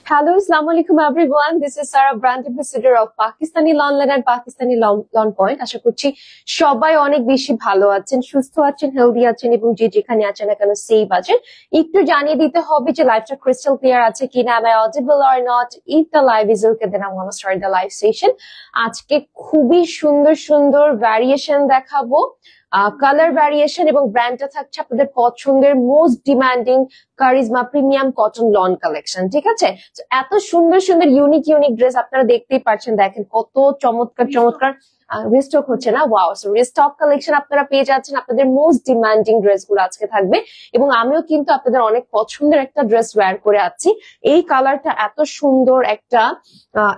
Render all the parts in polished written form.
Hello, Assalamu alaikum everyone. This is Sarah, brand ambassador of Pakistani Lawnline and Pakistani Lawn Point. আশা করছি সবাই অনেক বেশি ভালো আছেন, সুস্থ আছেন, হেলদি আছেন এবং যে যেখানে আছেন না কেন সেফ আছেন। একটু জানিয়ে দিতে হবে যে লাইভটা ক্রিস্টাল ক্লিয়ার আছে কিনা, am I audible or not? If the live is okay, then I want to start the live session. আজকে খুবই সুন্দর সুন্দর ভ্যারিয়েশন দেখাবো, কালার ভ্যারিয়েশন এবং ব্র্যান্ডটা থাকছে আপনাদের পছন্দের most demanding charisma premium cotton loan collection. ঠিক আছে, এত সুন্দর সুন্দর ইউনিক ড্রেস আপনারা দেখতেই পাচ্ছেন। দেখেন কত চমৎকার রিস্টক হচ্ছে না, ওয়াও। সো রিস্টক কালেকশন আপনারা পেয়ে যাচ্ছেন, আপনাদের মোস্ট ডিমান্ডিং ড্রেস গুলো আজকে থাকবে এবং আমিও কিন্তু আপনাদের অনেক পছন্দের একটা ড্রেস ওয়্যার করে আছি। এই কালারটা এত সুন্দর, একটা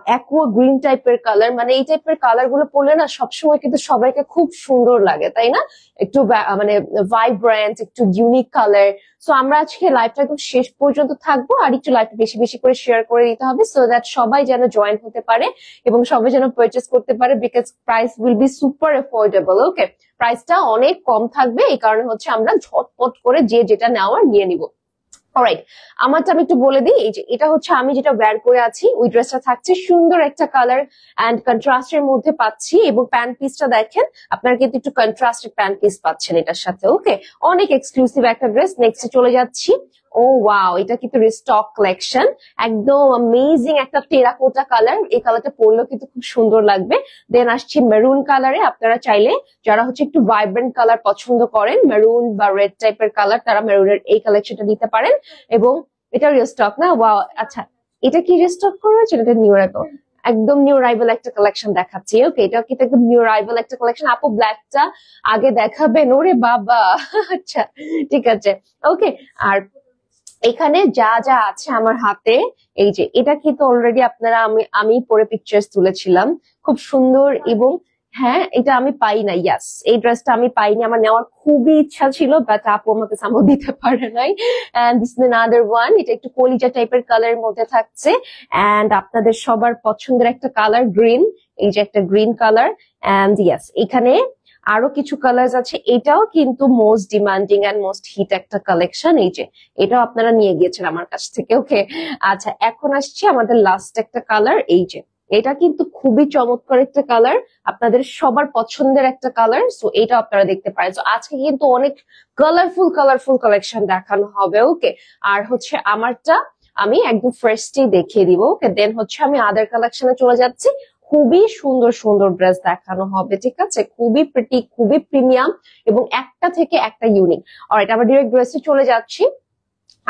অ্যাকোয়া গ্রিন টাইপের কালার, মানে এই টাইপের কালার গুলো পরলে না সবসময় কিন্তু সবাইকে খুব সুন্দর লাগে, তাই না? একটু মানে ভাইব্রেন্ট, একটু ইউনিক কালার। সো আমরা আজকে লাইভটা একদম শেষ পর্যন্ত থাকবো, আর একটু লাইভটা বেশি বেশি করে শেয়ার করে দিতে হবে, সো দ্যাট সবাই যেন জয়েন হতে পারে এবং সবাই যেন পারচেস করতে পারে, because price will be super affordable. Okay, প্রাইসটা অনেক কম থাকবে, এই কারণে হচ্ছে আমরা ঝটপট করে যে যেটা নেওয়ার নিয়ে নিব। অলরাইট, আমারটা আমি একটু বলে দিই। এই যে এটা হচ্ছে আমি যেটা ওয়্যার করে আছি, ওই ড্রেসটা থাকছে সুন্দর একটা কালার এন্ড কন্ট্রাস্টের মধ্যে পাচ্ছি, এবং প্যান্ট পিসটা দেখেন আপনারা কিন্তু একটু কন্ট্রাস্টেড প্যান্ট পিস পাচ্ছেন এটার সাথে। ওকে, অনেক এক্সক্লুসিভ একটা ড্রেস। নেক্সটে চলে যাচ্ছি। ও ওয়াও, এটা কিন্তু রিস্টক কালেকশন, একদম অ্যামেজিং একটা টেরাকোটা কালার। এই কালারটা পরলেও কিন্তু খুব সুন্দর লাগবে। দেন আসছি মেরুন কালারে। আপনারা চাইলে যারা হচ্ছে একটু ভাইব্রেন্ট কালার পছন্দ করেন, মেরুন বা রেড টাইপের কালার, তারা মেরুনের এই কালেকশনটা নিতে পারেন। এবং এটা রিস্টক না, ওয়াও। আচ্ছা, এটা কি রিস্টক করেছে? এটা নিউ অ্যারাইভাল, একদম নিউ অ্যারাইভাল একটা কালেকশন দেখাচ্ছি। ওকে, এটা কিন্তু একদম নিউ অ্যারাইভাল একটা কালেকশন। আপু ব্ল্যাকটা আগে দেখাবেন? ওরে বাবা, আচ্ছা ঠিক আছে। ওকে, আর এখানে যা যা আছে আমার হাতে, এই যে এটা কিন্তু অলরেডি আপনারা আমি পরে পিকচার্স তুলেছিলাম, খুব সুন্দর। এবং হ্যাঁ, এটা আমি পাই না, ইয়াস, এই ড্রেসটা আমি পাইনি, আমার নেওয়ার খুবই ইচ্ছা ছিল, বাট আপু আমাকে সামো দিতে পারে নাই। And this is another one, এটা একটু কলিজা টাইপের কালারের মধ্যে থাকছে, এন্ড আপনাদের সবার পছন্দের একটা কালার গ্রিন, এই যে একটা গ্রিন কালার। এন্ড ইয়াস, এখানে আরো কিছু কালার আছে, এটাও কিন্তু most demanding and most hit একটা কালেকশন। এই যে এটাও আপনারা নিয়ে গিয়েছেন আমার কাছ থেকে। ওকে, আচ্ছা, এখন আসছে আমাদের লাস্ট একটা কালার। এই যে এটা কিন্তু খুবই চমৎকার একটা কালার, আপনাদের সবার পছন্দের একটা কালার। সো এটা আপনারা দেখতে পারেন। তো আজকে কিন্তু অনেক কালারফুল কালেকশন দেখানো হবে। ওকে, আর হচ্ছে আমারটা আমি একদম ফার্স্টেই দেখিয়ে দিব। ওকে, দেন হচ্ছে আমি আদার কালেকশনে চলে যাচ্ছি। খুবই সুন্দর ড্রেস দেখানো হবে, ঠিক আছে? খুবই প্রিটি, খুবই প্রিমিয়াম এবং একটা থেকে একটা ইউনিক। অলরাইট, আমরা ডিরেক্ট ড্রেসে চলে যাচ্ছি।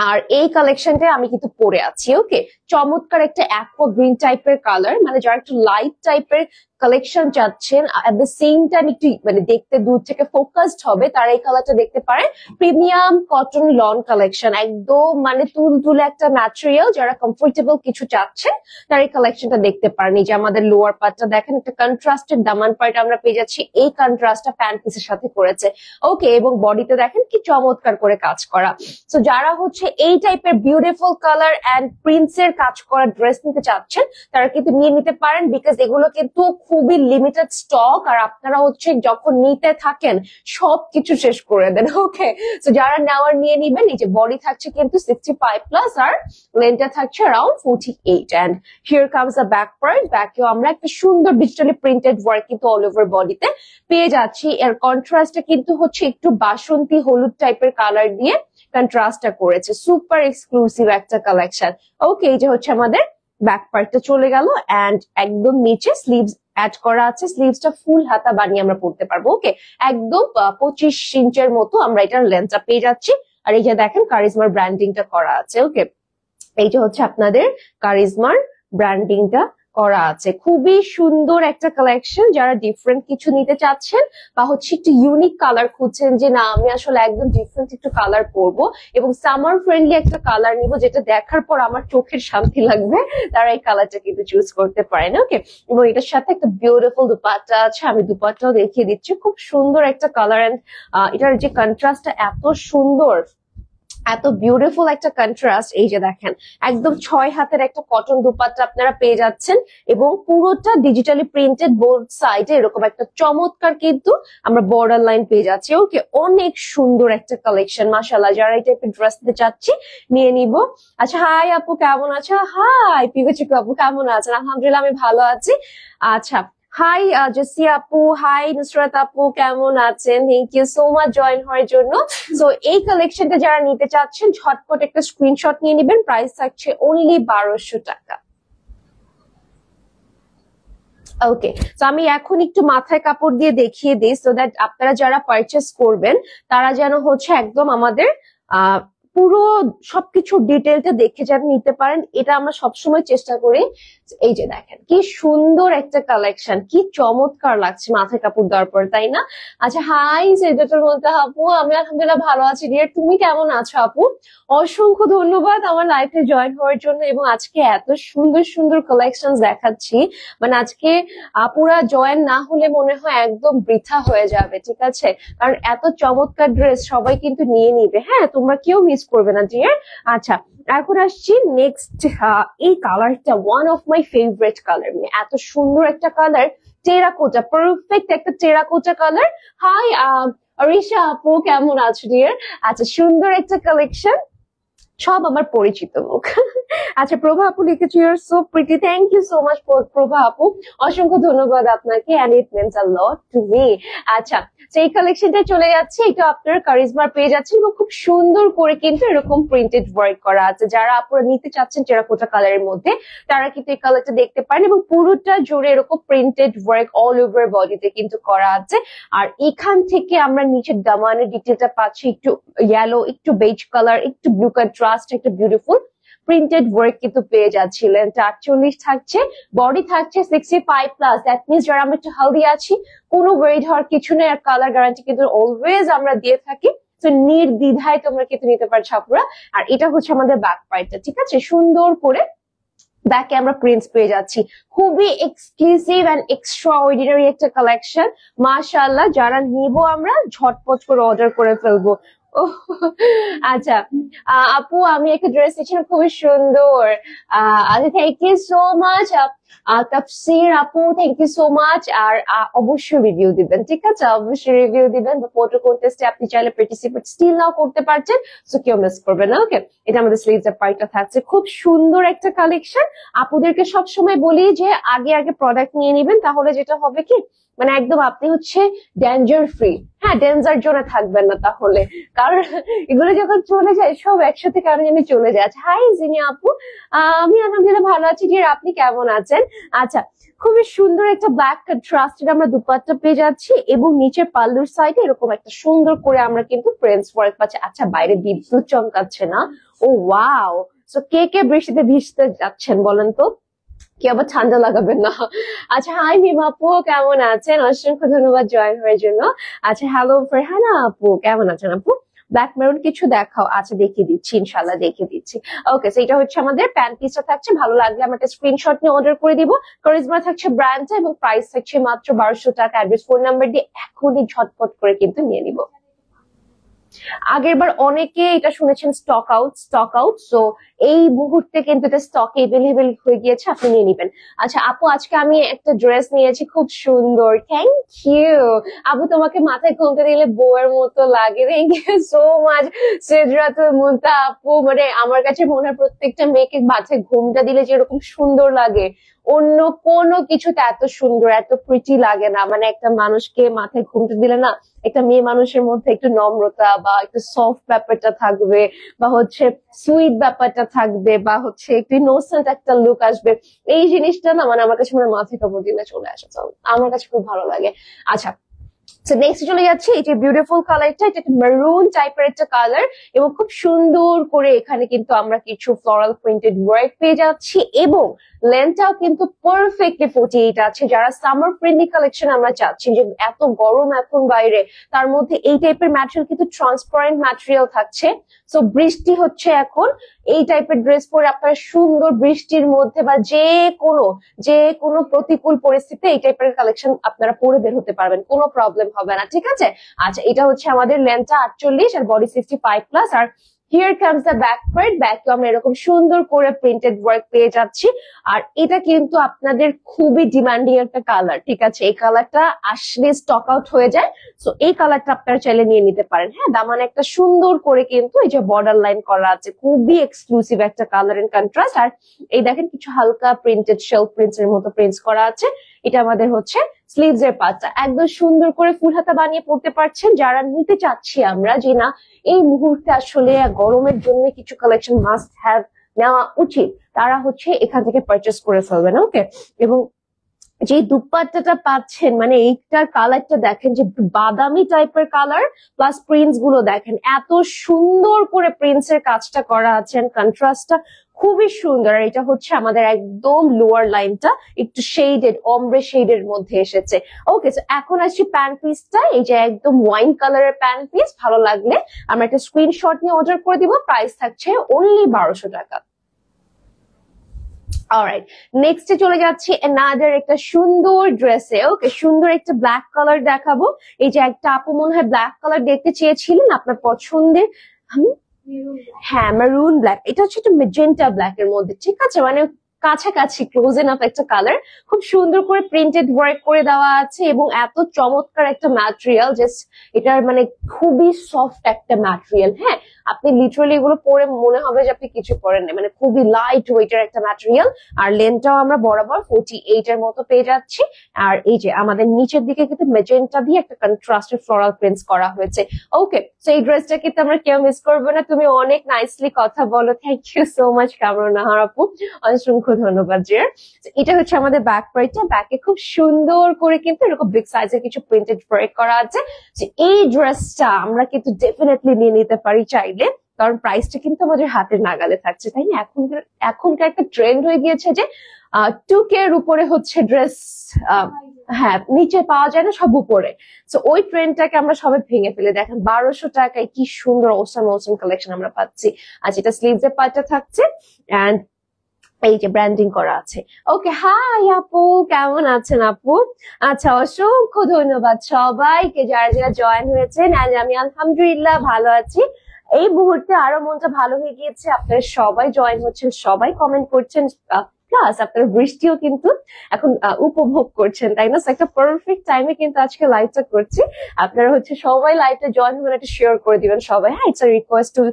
আর এই কালেকশনটা আমি কিন্তু পরে আছি। ওকে, চমৎকার একটা অ্যাকোয়া গ্রিন টাইপের কালার, মানে যারা একটু লাইট টাইপের কালেকশন চাচ্ছেন, এট দ্য সেম টাইম একটু মানে দেখতে দূর থেকে ফোকাসড হবে, তারা এই কালারটা দেখতে পারে। প্রিমিয়াম কটন লন কালেকশন, একদম মানে তুলতুলে একটা ম্যাটেরিয়াল। যারা কমফোর্টেবল কিছু চাচ্ছেন তারা এই কালেকশনটা দেখতে পারেন। এই যে আমাদের লোয়ার পার্টটা দেখেন, একটা কন্ট্রাস্টেড দামান পার্ট আমরা পেয়ে যাচ্ছি, এই কন্ট্রাস্টটা প্যান্ট পিসের সাথে করেছে। ওকে, এবং বডিতে দেখেন কি চমৎকার করে কাজ করা। তো যারা হচ্ছে এই টাইপের বিউটিফুল কালার এন্ড প্রিন্টসের কাজ করা ড্রেস নিতে চাচ্ছেন, তারা কিন্তু নিয়ে নিতে পারেন, বিকজ এগুলো কিন্তু খুবই লিমিটেড স্টক, আর আপনারা হচ্ছে যখন নিতে থাকেন সবকিছু শেষ করে দেন। ওকে, তো যারা নেওয়ার নিয়ে নিবেন। এই যে বডি থাকছে কিন্তু 65 প্লাস, আর লেন্থটা থাকছে around 48, and here comes the back part. ব্যাকেও আমরা একটা সুন্দর ডিজিটালি প্রিন্টেড ওয়ার্ক কিন্তু অল ওভার বডিতে পেয়ে যাচ্ছি। এর কন্ট্রাস্টটা কিন্তু হচ্ছে একটু বাসন্তী হলুদ টাইপের কালার দিয়ে কন্ট্রাস্টটা করেছে, সুপার এক্সক্লুসিভ একটা কালেকশন। ওকে, এই যে হচ্ছে আমাদের ব্যাক পার্টটা চলে গেল, এন্ড একদম নিচে স্লিভস অ্যাড করা আছে। স্লিভসটা ফুল হাতা বানিয়ে আমরা পড়তে পারবো। ওকে, একদম 25 ইঞ্চের মতো আমরা এটার লেন্থটা পেয়ে যাচ্ছি। আর এই যে দেখেন কারিজমার ব্র্যান্ডিংটা করা আছে। ওকে, এই যে হচ্ছে আপনাদের কারিজমার ব্র্যান্ডিংটা করা আছে। খুবই সুন্দর একটা কালেকশন। যারা ডিফারেন্ট কিছু নিতে চাচ্ছেন বা হচ্ছে একটু ইউনিক কালার খুঁজছেন যে না আমি আসলে একদম ডিফারেন্ট একটু কালার পরবো এবং সামার ফ্রেন্ডলি একটা কালার নিব যেটা দেখার পর আমার চোখের শান্তি লাগবে, তারা এই কালারটা কিন্তু চুজ করতে পারেন। ওকে, এবং এটার সাথে একটা বিউটিফুল দুপাট্টা আছে, আমি দুপাট্টাও দেখিয়ে দিচ্ছি। খুব সুন্দর একটা কালার এন্ড এটার যে কন্ট্রাস্টটা এত সুন্দর, এত বিউটিফুল একটা কন্ট্রাস্ট। এই যে দেখেন একদম 6 হাতের একটা কটন দুপাট্টা আপনারা পেয়ে যাচ্ছেন এবং পুরোটা ডিজিটালি প্রিন্টেড, বোথ সাইডে এরকম একটা চমৎকার কিন্তু আমরা বর্ডার লাইন পেয়ে যাচ্ছি। ওকে, অনেক সুন্দর একটা কালেকশন মাশাআল্লাহ। যারা এই টাইপের ড্রেস নিতে চাচ্ছি নিয়ে নিব। আচ্ছা, হাই আপু কেমন আছো? হাই পিগচিকু আপু কেমন আছেন? আলহামদুলিল্লাহ আমি ভালো আছি। আচ্ছা, হাই জেসি আপু, হাই নুসরাত আপু কেমন আছেন? Thank you so much join হওয়ার জন্য। সো এই কালেকশনটা যারা নিতে চাচ্ছেন ঝটপট একটা স্ক্রিনশট নিয়ে নেবেন। প্রাইস থাকছে অনলি 1200 টাকা। ওকে, তো আমি এখন একটু মাথায় কাপড় দিয়ে দেখিয়ে দিই সো দ্যাট আপনারা যারা পারচেস করবেন তারা যেন হচ্ছে একদম আমাদের পুরো সবকিছু ডিটেলটা দেখে যেন নিতে পারেন। এটা আমরা সবসময় চেষ্টা করি। এই যে দেখেন কি সুন্দর একটা কালেকশন, কি চমৎকার লাগছে মাথায় কাপড় দেওয়ার পর, তাই না? আচ্ছা, হাই সেটার বলতে আপু, আমি আলহামদুলিল্লাহ ভালো আছি ডিয়ার, তুমি কেমন আছো আপু? অসংখ্য ধন্যবাদ আমার লাইফে জয়েন হওয়ার জন্য এবং আজকে এত সুন্দর সুন্দর কালেকশন দেখাচ্ছি। মানে আজকে আপুরা জয়েন না হলে মনে হয় একদম বৃথা হয়ে যাবে, ঠিক আছে? কারণ এত চমৎকার ড্রেস সবাই কিন্তু নিয়ে নিবে। হ্যাঁ, তোমরা কেউ মিস করবে না ডিয়ার। আচ্ছা, এখন আসছি নেক্সট। এই কালারটা one of my favourite colour, মানে এত সুন্দর একটা কালার, টেরাকোটা, পারফেক্ট একটা টেরাকোটা কালার। হাই আরিশা আপু কেমন আছো ডিয়ার? আচ্ছা, সুন্দর একটা কালেকশন, সব আমার পরিচিত মুখ। আচ্ছা, প্রভা আপু লিখেছি you are so pretty, thank you so much প্রভা আপু, অসংখ্য ধন্যবাদ আপনাকে, and it means a lot to me. আচ্ছা, সেই কালেকশনটা চলে যাচ্ছে, এটা আপনারা কারিজমার পেয়ে যাচ্ছেন এবং খুব সুন্দর করে কিন্তু এরকম প্রিন্টেড ওয়ার্ক করা আছে। যারা আপনারা নিতে চাচ্ছেন টেরাকোটা কালারের মধ্যে তারা কিন্তু এই কালারটা দেখতে পারেন এবং পুরোটা জুড়ে এরকম প্রিন্টেড ওয়ার্ক অল ওভার বডিতে কিন্তু করা আছে। আর এখান থেকে আমরা নিচের দামানের ডিটেলটা পাচ্ছি একটু ইয়েলো, একটু বেজ কালার, একটু ব্লু কন্ট্রাস্ট, একটা বিউটিফুল প্রিন্টেড ওয়ার্ক কিন্তু পেয়ে যাচ্ছিলেন। 48 থাকছে, বডি থাকছে 65+। দ্যাট মিনস যারা আমরা একটু হেলদি আছি, কোনো ওয়েট হওয়ার কিছু নেই, আর কালার গ্যারান্টি কিন্তু অলওয়েজ আমরা দিয়ে থাকি। তো নির্দ্বিধায় তোমরা কিন্তু নিতে পারছো আপুরা। আর এটা হচ্ছে আমাদের ব্যাক পার্টটা, ঠিক আছে? সুন্দর করে ব্যাকে আমরা প্রিন্টস পেয়ে যাচ্ছি। খুবই এক্সক্লুসিভ এন্ড এক্সট্রা অর্ডিনারি একটা কালেকশন মাশাআল্লাহ। যারা নিব আমরা ঝটপট করে অর্ডার করে ফেলবো। আচ্ছা আপু, আমি একটা ড্রেস দেখছিলাম খুবই সুন্দর। আচ্ছা, থ্যাংক ইউ সো মাচ তাফসির আপু, থ্যাংক ইউ সো মাচ। আর অবশ্যই রিভিউ দিবেন, ঠিক আছে? অবশ্যই রিভিউ দিবেন। ফটো কন্টেস্টে আপনি চাইলে পার্টিসিপেট স্টিল নাও করতে পারছেন, সো কেউ মিস করবে না। ওকে, এটা আমাদের স্লিভস এর পার্টটা থাকছে। খুব সুন্দর একটা কালেকশন। আপুদেরকে সবসময় বলি যে আগে আগে প্রোডাক্ট নিয়ে নিবেন, তাহলে যেটা হবে কি মানে একদম আপনি হচ্ছে ডেঞ্জার ফ্রি। হ্যাঁ, ডেঞ্জার জোনে থাকবেন না তাহলে, কারণ এগুলো যখন চলে যায় সব একসাথে কারণ জানি চলে যায়। আচ্ছা, হাই জিনি আপু, আমি আলহামদুলিল্লাহ ভালো আছি ডিয়ার, আপনি কেমন আছেন? আচ্ছা, খুবই সুন্দর একটা ব্ল্যাক কন্ট্রাস্টেড আমরা দুপাট্টা পেয়ে যাচ্ছি এবং নিচের পাল্লুর সাইডে এরকম একটা সুন্দর করে আমরা কিন্তু প্রিন্টস ওয়ার্ক পাচ্ছি। আচ্ছা, বাইরে বিদ্যুৎ চমকাচ্ছে না? ও ওয়াও! সো কে কে বৃষ্টিতে ভিজতে যাচ্ছেন বলেন তো? কি আবার ঠান্ডা লাগাবেন না? আচ্ছা, হাই মিম আপু কেমন আছেন? অসংখ্য ধন্যবাদ জয়েন হওয়ার জন্য। আচ্ছা, হ্যালো ফারহানা আপু কেমন আছেন আপু? ব্ল্যাক মেরুন কিছু দেখাও। আচ্ছা, দেখিয়ে দিচ্ছি, ইনশাল্লাহ দেখিয়ে দিচ্ছি। ওকে, সো এটা হচ্ছে আমাদের প্যান্ট পিসটা থাকছে। ভালো লাগলে আমাকে স্ক্রিনশট নিয়ে অর্ডার করে দিব। কারিজমা থাকছে ব্র্যান্ডটা এবং প্রাইস থাকছে মাত্র 1200 টাকা। অ্যাড্রেস ফোন নাম্বার দিয়ে এখনই ঝটপট করে কিন্তু নিয়ে নিব। আগেরবার অনেকে এটা শুনেছেন স্টক আউট, সো এই মুহূর্তে কিন্তু এটা স্টক এভেলেবেল হয়ে গিয়েছে, আপনি নিয়ে নিবেন। আচ্ছা আপু, আজকে আমি একটা ড্রেস নিয়েছি, খুব সুন্দর। থ্যাংক ইউ আপু, তোমাকে মাথায় ঘুমটা দিলে বউয়ের মতো লাগে। Thank you so much Sidratul Munta আপু। মানে আমার কাছে মনে হয় প্রত্যেকটা মেয়েকে মাথায় ঘুমটা দিলে যেরকম সুন্দর লাগে, অন্য কোনো কিছুতে এত সুন্দর এত প্রিটি লাগে না। মানে একটা মানুষকে মাথায় ঘুমটা দিলে না, একটা মেয়ে মানুষের মধ্যে একটু নম্রতা বা একটু সফট ব্যাপারটা থাকবে, বা হচ্ছে সুইট ব্যাপারটা থাকবে, বা হচ্ছে একটু ইনোসেন্ট একটা লুক আসবে। এই জিনিসটা না মানে আমার কাছে মনে হয় মাথায় কাপড় দিলে চলে আসে। তো আমার কাছে খুব ভালো লাগে। আচ্ছা, সো নেক্সট চলে যাচ্ছে, এই যে বিউটিফুল কালারটা, এটা একটা মেরুন টাইপের একটা কালার এবং খুব সুন্দর করে এখানে কিন্তু আমরা কিছু ফ্লোরাল প্রিন্টেড ওয়ার্ক পেয়ে যাচ্ছি এবং লেন্থটাও কিন্তু পারফেক্টলি 48 আছে। যারা সামার ফ্রেন্ডলি কালেকশন আমরা চাচ্ছি, যে এত গরম এখন বাইরে, তার মধ্যে এই টাইপের ম্যাটেরিয়াল কিন্তু ট্রান্সপারেন্ট ম্যাটেরিয়াল থাকছে। সো বৃষ্টি হচ্ছে এখন, এই টাইপের ড্রেস পরে আপনারা সুন্দর বৃষ্টির মধ্যে বা যে কোনো প্রতিকূল পরিস্থিতিতে এই টাইপের কালেকশন আপনারা পরে বের হতে পারবেন, কোনো প্রবলেম হবে না, ঠিক আছে। আচ্ছা, এটা হচ্ছে আমাদের লেন্থটা 48 আর বডি 65 প্লাস। আর here comes the back part, ব্যাকে আমরা এরকম সুন্দর করে প্রিন্টেড ওয়ার্ক পেয়ে যাচ্ছি। আর এটা কিন্তু আপনাদের খুবই ডিমান্ডিং একটা কালার, ঠিক আছে। এই কালারটা আসলে স্টক আউট হয়ে যায়, সো এই কালারটা আপনারা চাইলে নিয়ে নিতে পারেন। হ্যাঁ, দামানে একটা সুন্দর করে কিন্তু এই যে বর্ডার লাইন করা আছে, খুবই এক্সক্লুসিভ একটা কালার এন্ড কন্ট্রাস্ট। আর এই দেখেন কিছু হালকা প্রিন্টেড শেলফ প্রিন্টস এর মতো প্রিন্টস করা আছে। এটা আমাদের হচ্ছে স্লিভস এর পার্টটা, একদম সুন্দর করে ফুল হাতা বানিয়ে পড়তে পারছেন। যারা নিতে চাচ্ছি আমরা যে না এই মুহূর্তে আসলে গরমের জন্য কিছু কালেকশন মাস্ট হ্যাভ নেওয়া উচিত, তারা হচ্ছে এখান থেকে পারচেস করে ফেলবেন। ওকে, এবং যে দুপাট্টাটা পাচ্ছেন, মানে এইটার কালারটা দেখেন, যে বাদামি টাইপের কালার প্লাস প্রিন্টস গুলো দেখেন, এত সুন্দর করে প্রিন্টস এর কাজটা করা আছে, কন্ট্রাস্টটা খুবই সুন্দর। আর এটা হচ্ছে আমাদের একদম লোয়ার লাইনটা একটু শেডেড, অমব্রে শেডের মধ্যে এসেছে। ওকে, তো এখন আসছি প্যান্ট পিসটা, এই যে একদম ওয়াইন কালারের প্যান্ট পিস। ভালো লাগলে আমরা একটা স্ক্রিনশট নিয়ে অর্ডার করে দিব, প্রাইস থাকছে অনলি 1200 টাকা। অলরাইট, নেক্সটে চলে যাচ্ছি অ্যানাদার একটা সুন্দর ড্রেসে। ওকে, সুন্দর একটা ব্ল্যাক কালার দেখাবো। এই যে একটা আপু মনে হয় ব্ল্যাক কালার দেখতে চেয়েছিলেন, আপনার পছন্দের। হ্যাঁ, মেরুন ব্ল্যাক, এটা হচ্ছে একটা মেজেন্টা ব্ল্যাক এর মধ্যে, ঠিক আছে, মানে কাছাকাছি ক্লোজ এনাফ একটা কালার। খুব সুন্দর করে প্রিন্টেড ওয়ার্ক করে দেওয়া আছে এবং এত চমৎকার একটা ম্যাটেরিয়াল, জাস্ট এটার মানে খুবই সফট একটা ম্যাটেরিয়াল। হ্যাঁ, আপনি লিটারালি এগুলো পরে মনে হবে যে আপনি কিছু পরেন না, মানে খুবই লাইট ওয়েটের একটা ম্যাটেরিয়াল। আর লেন্থটাও আমরা বরাবর 48 এর মতো পেয়ে যাচ্ছি। আর এই যে আমাদের নিচের দিকে কিন্তু মেজেন্টা দিয়ে একটা কন্ট্রাস্টেড ফ্লোরাল প্রিন্টস করা হয়েছে। ওকে, তো এই ড্রেসটা কিন্তু আমরা কেউ মিস করবো না। তুমি অনেক নাইসলি কথা বলো, thank you so much Kamrun Nahar আপু, অসংখ্য ধন্যবাদ জিয়ার। এটা হচ্ছে আমাদের ব্যাক পার্টটা, ব্যাকে খুব সুন্দর করে কিন্তু এরকম বিগ সাইজের কিছু প্রিন্টেড ওয়ার্ক করা আছে। এই ড্রেসটা আমরা কিন্তু ডেফিনেটলি নিয়ে নিতে পারি চাইলে, কারণ প্রাইসটা কিন্তু আমাদের হাতের নাগালে থাকছে, তাই না। এখনকার একটা ট্রেন্ড হয়ে গিয়েছে যে 2K এর উপরে হচ্ছে ড্রেস, হ্যাঁ, নিচে পাওয়া যায় না, সব উপরে। তো ওই ট্রেন্ডটাকে আমরা সবাই ভেঙে ফেলে দেখেন 1200 টাকায় কি সুন্দর ওসাম কালেকশন আমরা পাচ্ছি। আর যেটা স্লিভস এর পার্টটা থাকছে এন্ড এই যে ব্র্যান্ডিং করা আছে। ওকে, হাই আপু, কেমন আছেন আপু? আচ্ছা, অসংখ্য ধন্যবাদ সবাইকে যারা যারা জয়েন হয়েছেন। আমি আলহামদুলিল্লাহ ভালো আছি। এই মুহূর্তে আরো মনটা ভালো হয়ে গিয়েছে, আপনারা সবাই জয়েন হচ্ছেন, সবাই কমেন্ট করছেন, প্লাস আপনারা বৃষ্টিও কিন্তু এখন উপভোগ করছেন, তাই না। একটা পারফেক্ট টাইমে কিন্তু আজকে লাইভটা করছি। আপনারা হচ্ছে সবাই লাইভটা জয়েন হবেন, একটা শেয়ার করে দিবেন সবাই। হ্যাঁ, it's a request to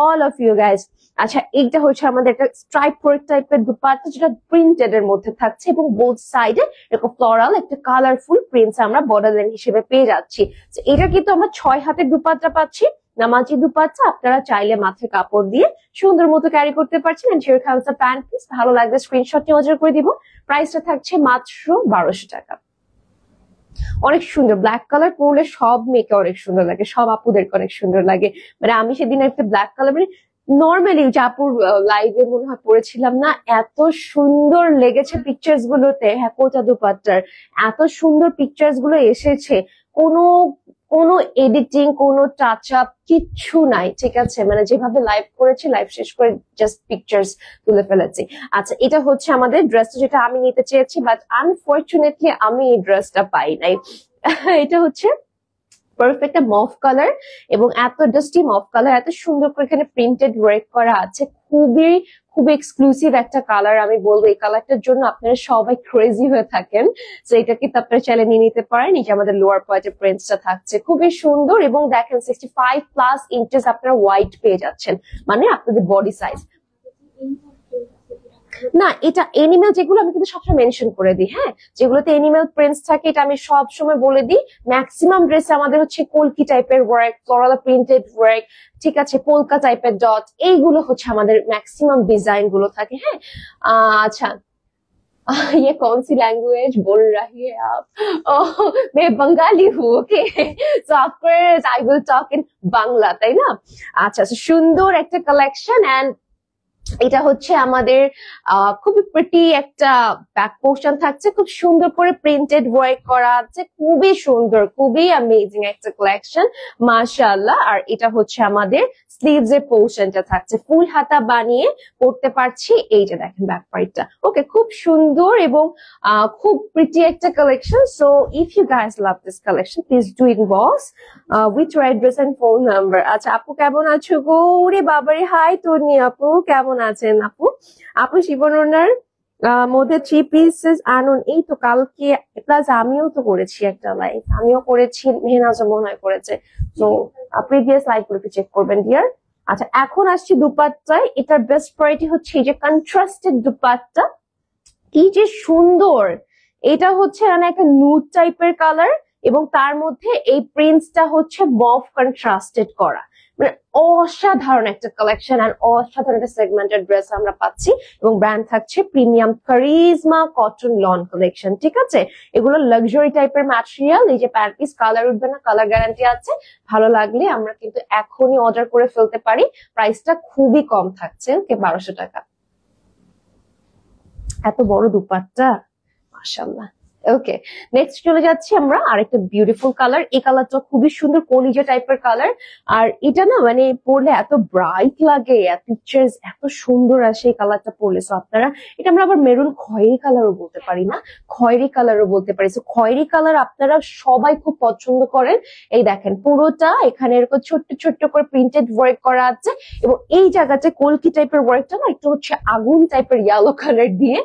all of you guys. আচ্ছা, এইটা হচ্ছে আমাদের একটা স্ট্রাইপ ওয়ার্ক টাইপের দুপাট্টা, যেটা প্রিন্টেড এর মধ্যে থাকছে এবং বোথ সাইডে এরকম ফ্লোরাল একটা কালারফুল প্রিন্টস আমরা বর্ডার লাইন হিসেবে পেয়ে যাচ্ছি। এটা কিন্তু আমরা 6 হাতের দুপাট্টা পাচ্ছি, নামাজি দুপাট্টা। আপনারা চাইলে মাথায় কাপড় দিয়ে সুন্দর মতো ক্যারি করতে পারছেন। And here comes the pant piece. ভালো লাগবে স্ক্রিনশট নিয়ে অর্ডার করে দিব, প্রাইসটা থাকছে মাত্র 1200 টাকা। অনেক সুন্দর ব্ল্যাক কালার পরলে সব মেয়েকে অনেক সুন্দর লাগে, সব আপুদেরকে অনেক সুন্দর লাগে। মানে আমি সেদিন একটা ব্ল্যাক কালার, মানে নর্মালি যে আপুর লাইভে মনে হয় পড়েছিলাম না, এত সুন্দর লেগেছে পিকচার্স গুলোতে। হ্যাঁ, কোটা দুপাট্টার এত সুন্দর পিকচার্স গুলো এসেছে, কোনো কোনো এডিটিং, কোনো টাচ আপ কিচ্ছু নাই, ঠিক আছে। মানে যেভাবে লাইভ করেছি, লাইভ শেষ করে জাস্ট পিকচার্স তুলে ফেলেছি। আচ্ছা, এটা হচ্ছে আমাদের ড্রেসটা, যেটা আমি নিতে চেয়েছি, বাট আনফরচুনেটলি আমি এই ড্রেসটা পাই নাই। এটা হচ্ছে পারফেক্ট মফ কালার এবং এত ডাস্টি মফ কালার, এত সুন্দর করে এখানে প্রিন্টেড ওয়ার্ক করা আছে, খুবই খুবই এক্সক্লুসিভ একটা কালার। আমি বলবো এই কালারটার জন্য আপনারা সবাই ক্রেজি হয়ে থাকেন, তো এটা কিন্তু আপনারা চাইলে নিয়ে নিতে পারেন। এই যে আমাদের লোয়ার পার্টের প্রিন্টসটা থাকছে খুবই সুন্দর এবং দেখেন 65+ ইঞ্চেস আপনারা হোয়াইট পেয়ে যাচ্ছেন, মানে আপনাদের বডি সাইজ। না, এটা এনিমেল যেগুলো আমি কিন্তু সবসময় মেনশন করে দিই। হ্যাঁ, যেগুলোতে এনিমেল প্রিন্টস থাকে এটা আমি সব সময় বলে দিই। ম্যাক্সিমাম ড্রেসে আমাদের হচ্ছে কলকি টাইপের ওয়ার্ক, ফ্লোরাল প্রিন্টেড ওয়ার্ক, ঠিক আছে, পোলকা টাইপের ডট, এইগুলো হচ্ছে আমাদের ম্যাক্সিমাম ডিজাইন গুলো থাকে। হ্যাঁ, আচ্ছা, ये कौन सी लैंग्वेज बोल रही है आप? ओह, मैं बंगाली हूँ। Okay, so of course I will talk in Bangla, তাই না? আচ্ছা, সুন্দর একটা কালেকশন। এন্ড এটা হচ্ছে আমাদের খুবই প্রিটি একটা ব্যাক পোর্শন থাকছে, খুব সুন্দর করে প্রিন্টেড ওয়ার্ক করা আছে, খুবই সুন্দর, খুবই অ্যামেজিং একটা কালেকশন, মাশাআল্লাহ। আর এটা হচ্ছে আমাদের স্লিভস এর পোর্শনটা থাকছে, ফুল হাতা বানিয়ে পড়তে পারছি। এই যে দেখেন ব্যাক পার্টটা, ওকে, খুব সুন্দর এবং খুব প্রিটি একটা collection. So if you guys love this collection, please do inbox with your address and phone number. আচ্ছা আপু কেমন আছো গো? ওরে বাবারে, হাই তনি আপু, কেমন আছেন আপু? আপু শিবনার মধ্যে 3 পিসেস আনুন। এই তো কালকে প্লাস আমিও তো করেছি একটা লাইভ, আমিও করেছি, মেহনাজও মনে হয় করেছে। তো প্রিভিয়াস লাইভ গুলো চেক করবেন ডিয়ার। আচ্ছা এখন আসছি দুপাট্টায়। এটার বেস্ট কোয়ালিটি হচ্ছে এই যে কন্ট্রাস্টেড দুপাট্টা, কি যে সুন্দর। এটা হচ্ছে মানে একটা নুড টাইপের কালার এবং তার মধ্যে এই প্রিন্টসটা হচ্ছে মভ কন্ট্রাস্টেড করা, মানে অসাধারণ একটা কালেকশন আর অসাধারণ একটা সেগমেন্টেড ড্রেস আমরা পাচ্ছি। এবং ব্র্যান্ড থাকছে premium charisma cotton loan collection, ঠিক আছে? এগুলো লাক্সারি টাইপের ম্যাটেরিয়াল। এই যে প্যান্ট পিস, কালার উঠবে না, কালার গ্যারান্টি আছে। ভালো লাগলে আমরা কিন্তু এখনই অর্ডার করে ফেলতে পারি, প্রাইসটা খুবই কম থাকছে, ওকে, 1200 টাকা। এত বড় দুপাট্টা, মাশাআল্লাহ। ওকে, নেক্সট চলে যাচ্ছি আমরা আরেকটা বিউটিফুল কালার। এই কালারটা খুবই সুন্দর, কলিজা টাইপের কালার। আর এটা না মানে পরলে এত ব্রাইট লাগে, পিকচার্স এত সুন্দর আসে এই কালারটা পরলে। সো আপনারা এটা আমরা আবার মেরুন খয়েরি কালারও বলতে পারি, না খয়েরি কালারও বলতে পারি। সো খয়েরি কালার আপনারা সবাই খুব পছন্দ করেন। এই দেখেন পুরোটা এখানে এরকম ছোট্ট ছোট্ট করে প্রিন্টেড ওয়ার্ক করা আছে এবং এই জায়গাতে কলকি টাইপের ওয়ার্কটা না একটু হচ্ছে আগুন টাইপের ইয়েলো কালার দিয়ে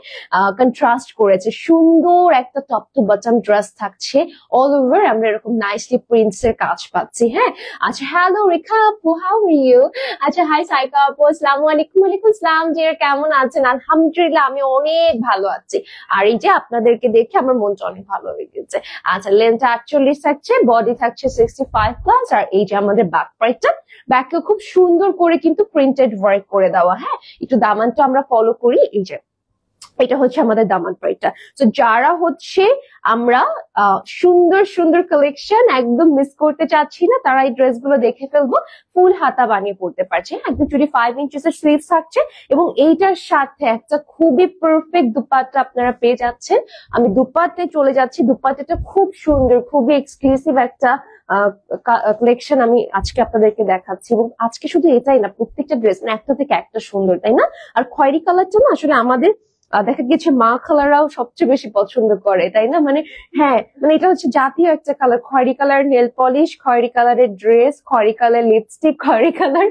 কন্ট্রাস্ট করেছে। সুন্দর একটা টপ টু বটম ড্রেস থাকছে, অল ওভার আমরা এরকম নাইসলি প্রিন্টস এর কাজ পাচ্ছি। হ্যাঁ, আচ্ছা হ্যালো রেখা আপু, হাউ আর ইউ? আচ্ছা হাই সাইকা আপু, আসসালামু আলাইকুম। ওয়ালাইকুম আসসালাম জিয়ার, কেমন আছেন? আলহামদুলিল্লাহ আমি অনেক ভালো আছি। আর এই যে আপনাদেরকে দেখে আমার মনটা অনেক ভালো হয়ে গেছে। আচ্ছা লেন্থ 48 থাকছে, বডি থাকছে 65 প্লাস। আর এই যে আমাদের ব্যাক পার্টটা, ব্যাকে খুব সুন্দর করে কিন্তু প্রিন্টেড ওয়ার্ক করে দেওয়া। হ্যাঁ, একটু দামানটা আমরা ফলো করি। এই যে এটা হচ্ছে আমাদের দামান পাইটা। তো যারা হচ্ছে আমরা সুন্দর সুন্দর কালেকশন একদম মিস করতে চাচ্ছি না, তারা এই ড্রেস গুলো দেখে ফেলবো। ফুল হাতা বানিয়ে পড়তে পারছে, একদম চুরি 5 ইঞ্চেস এর স্লিভস থাকছে এবং এইটার সাথে একটা খুবই পারফেক্ট দুপাট্টা আপনারা পেয়ে যাচ্ছেন। আমি দুপাট্টায় চলে যাচ্ছি। দুপাট্টাটা খুব সুন্দর, খুবই এক্সক্লুসিভ একটা কালেকশন আমি আজকে আপনাদেরকে দেখাচ্ছি। এবং আজকে শুধু এটাই না, প্রত্যেকটা ড্রেস না একটা থেকে একটা সুন্দর, তাই না? আর খয়েরি কালারটা না আসলে আমাদের দেখা গেছে মা খালারাও সবচেয়ে বেশি পছন্দ করে, তাই না? মানে হ্যাঁ, মানে এটা হচ্ছে জাতীয় একটা কালার, খয়েরি কালার নেল পলিশ, খয়েরি কালারের ড্রেস, খয়েরি কালার লিপস্টিক, খয়েরি কালার।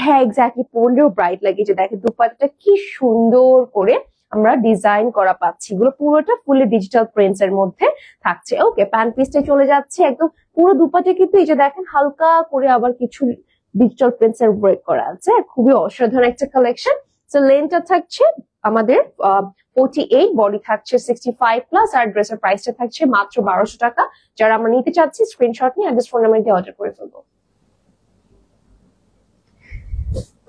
হ্যাঁ এক্স্যাক্টলি, পরলেও ব্রাইট লাগে। যে দেখে দুপাট্টাটা কি সুন্দর করে আমরা ডিজাইন করা পাচ্ছি, এগুলো পুরোটা ফুলি ডিজিটাল প্রিন্টস এর মধ্যে থাকছে। ওকে, প্যান্ট পিসটা চলে যাচ্ছে একদম পুরো দুপাটে কিন্তু এই যে দেখেন হালকা করে আবার কিছু ডিজিটাল প্রিন্টস এর ওয়ার্ক করা আছে, খুবই অসাধারণ একটা কালেকশন। সো লেন্থটা থাকছে আমাদের 48, বডি থাকছে 65 প্লাস। আর ড্রেসের প্রাইসটা থাকছে মাত্র 1200 টাকা। যারা আমরা নিতে চাচ্ছি স্ক্রিনশট নিয়ে অ্যাড্রেস ফোন নাম্বার দিয়ে অর্ডার করে ফেলবো।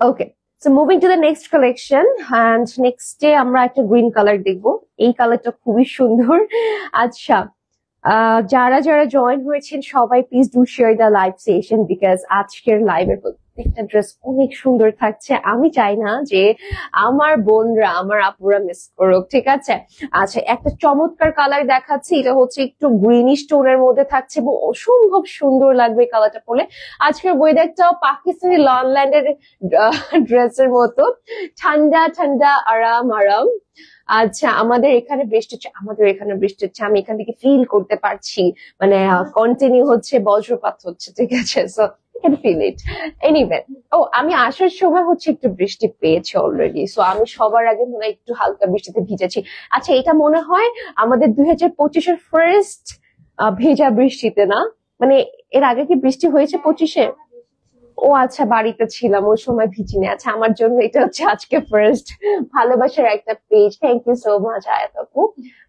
Okay, so moving to the next collection. And next day আমরা একটা গ্রিন কালার দেখবো। এই কালারটা খুবই সুন্দর। আচ্ছা যারা যারা জয়েন হয়েছেন সবাই please do share the live session, because আজকের লাইভের প্রত্যেকটা ড্রেস অনেক সুন্দর থাকছে। আমি চাই না যে আমার বোনরা, আমার আপুরা মিস করুক, ঠিক আছে? আচ্ছা একটা চমৎকার কালার দেখাচ্ছি, এটা হচ্ছে একটু গ্রিনিশ টোনের মধ্যে থাকছে এবং অসম্ভব সুন্দর লাগবে এই কালারটা পরলে। আজকের ওয়েদারটাও পাকিস্তানি লনল্যান্ডের ড্রেসের মতো, ঠান্ডা ঠান্ডা, আরাম আরাম। আচ্ছা আমাদের এখানে বৃষ্টি হচ্ছে, আমাদের এখানে বৃষ্টি হচ্ছে, আমি এখান থেকে ফিল করতে পারছি, মানে কন্টিনিউ হচ্ছে, বজ্রপাত হচ্ছে, ঠিক আছে? So can feel it. Anyway, ও আমি আসার সময় হচ্ছে একটু বৃষ্টি পেয়েছি অলরেডি। সো আমি সবার আগে মনে হয় একটু হালকা বৃষ্টিতে ভিজেছি। আচ্ছা এটা মনে হয় আমাদের 2025-এর ফার্স্ট ভেজা বৃষ্টিতে, না? মানে এর আগে কি বৃষ্টি হয়েছে 25-এ? ও আচ্ছা, বাড়িতে ছিলাম ওই সময় ভিজিনি। আচ্ছা আমার জন্য এটা হচ্ছে আজকে ফার্স্ট। ভালোবাসার একটা page, thank you so much Ayat আপু।